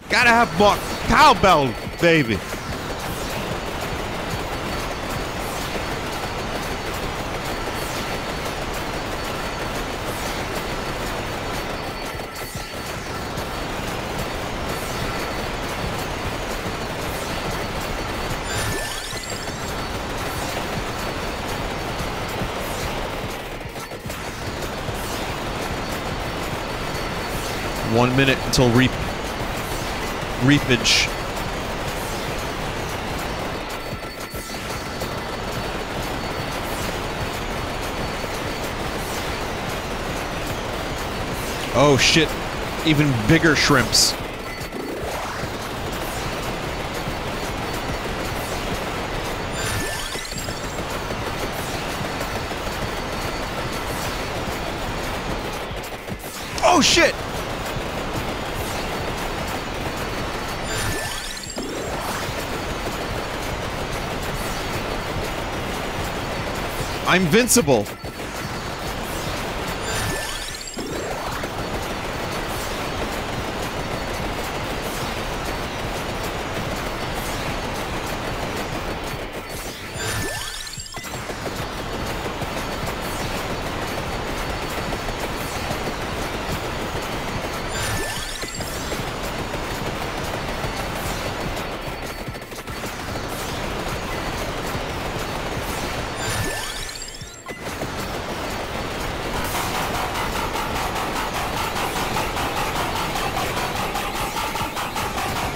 Gotta have more cowbell, baby. One minute until reapage. Oh shit, even bigger shrimps. Oh shit! I'm invincible.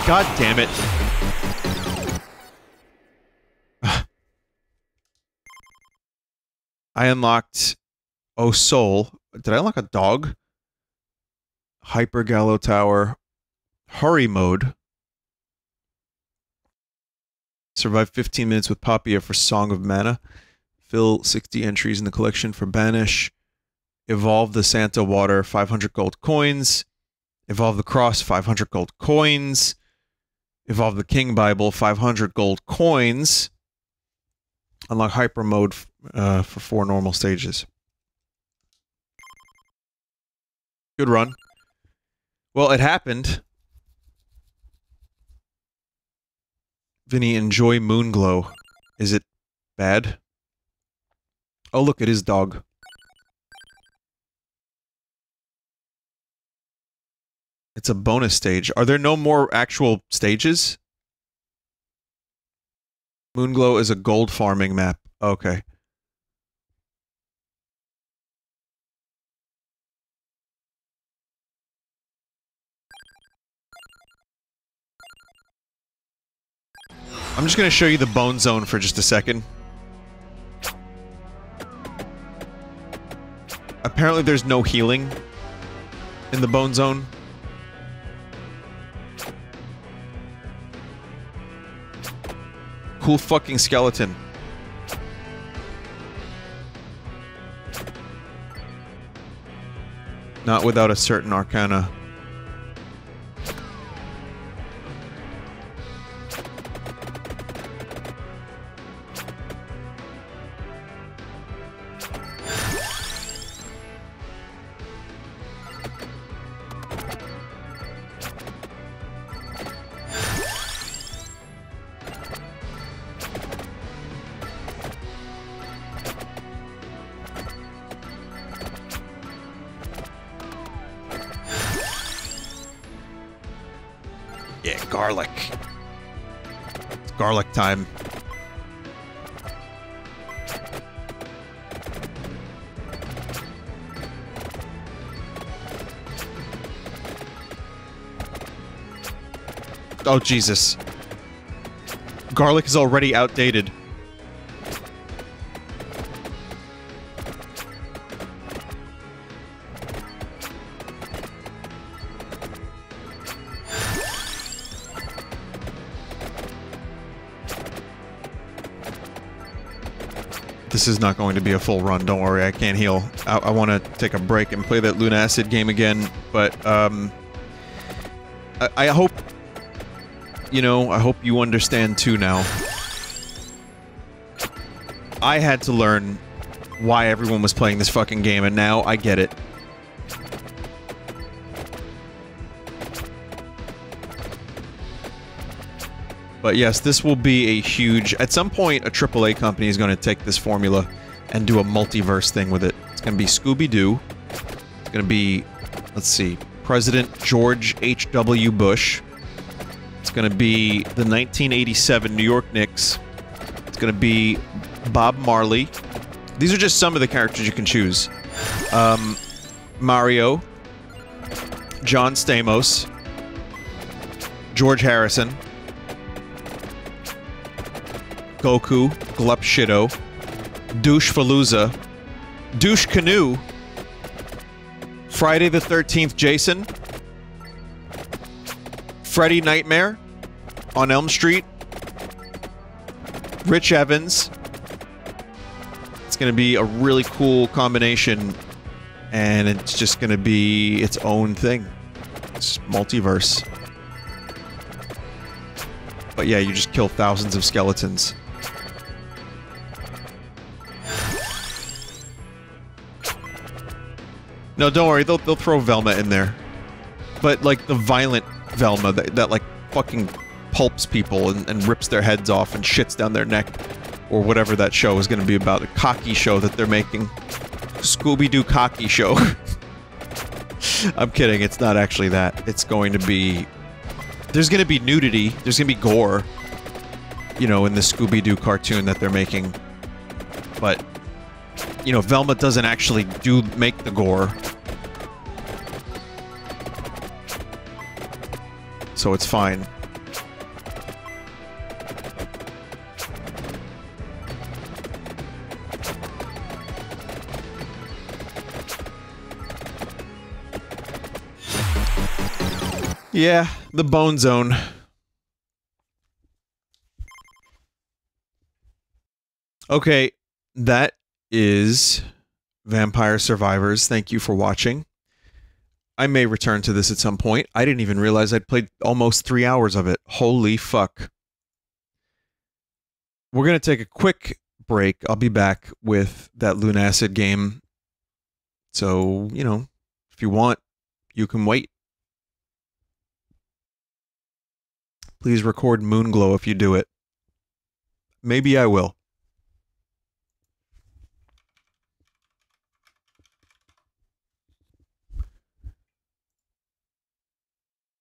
God damn it. I unlocked... Oh, Soul. Did I unlock a dog? Hyper Gallow Tower. Hurry mode. Survive 15 minutes with Papia for Song of Mana. Fill 60 entries in the collection for Banish. Evolve the Santa Water, 500 gold coins. Evolve the Cross, 500 gold coins. Evolve the King Bible, 500 gold coins. Unlock Hyper Mode for 4 normal stages. Good run. Well, it happened. Vinny, enjoy Moonglow. Is it bad? Oh, look, it is dog. It's a bonus stage. Are there no more actual stages? Moonglow is a gold farming map. Okay. I'm just going to show you the Bone Zone for just a second. Apparently there's no healing in the Bone Zone. Cool fucking skeleton. Not without a certain arcana. Yeah, garlic. It's garlic time. Oh, Jesus. Garlic is already outdated. The this is not going to be a full run. Don't worry, I can't heal. I want to take a break and play that Lunacid game again, but, I hope, you know, I hope you understand too now. I had to learn why everyone was playing this fucking game, and now I get it. But yes, this will be a huge... At some point, a AAA company is going to take this formula and do a multiverse thing with it. It's going to be Scooby-Doo. It's going to be, let's see, President George H.W. Bush. It's going to be the 1987 New York Knicks. It's going to be Bob Marley. These are just some of the characters you can choose. Mario. John Stamos. George Harrison. Goku, Glup Shido, Douche Falooza, Douche Canoe, Friday the 13th Jason, Freddy Nightmare on Elm Street, Rich Evans. It's going to be a really cool combination, and it's just going to be its own thing. It's multiverse. But yeah, you just kill thousands of skeletons. No, don't worry, they'll throw Velma in there. But, like, the violent Velma that like, fucking pulps people and rips their heads off and shits down their neck. Or whatever that show is gonna be about. A cocky show that they're making. Scooby-Doo cocky show. I'm kidding, it's not actually that. It's going to be... There's gonna be nudity, there's gonna be gore. You know, in the Scooby-Doo cartoon that they're making. But... You know, Velma doesn't actually make the gore. So it's fine. Yeah, the Bone Zone. Okay, that is Vampire Survivors. Thank you for watching. I may return to this at some point. I didn't even realize I'd played almost 3 hours of it. Holy fuck. We're gonna take a quick break. I'll be back with that Lunacid game. So, you know, if you want, you can wait. Please record Moonglow if you do it. Maybe I will.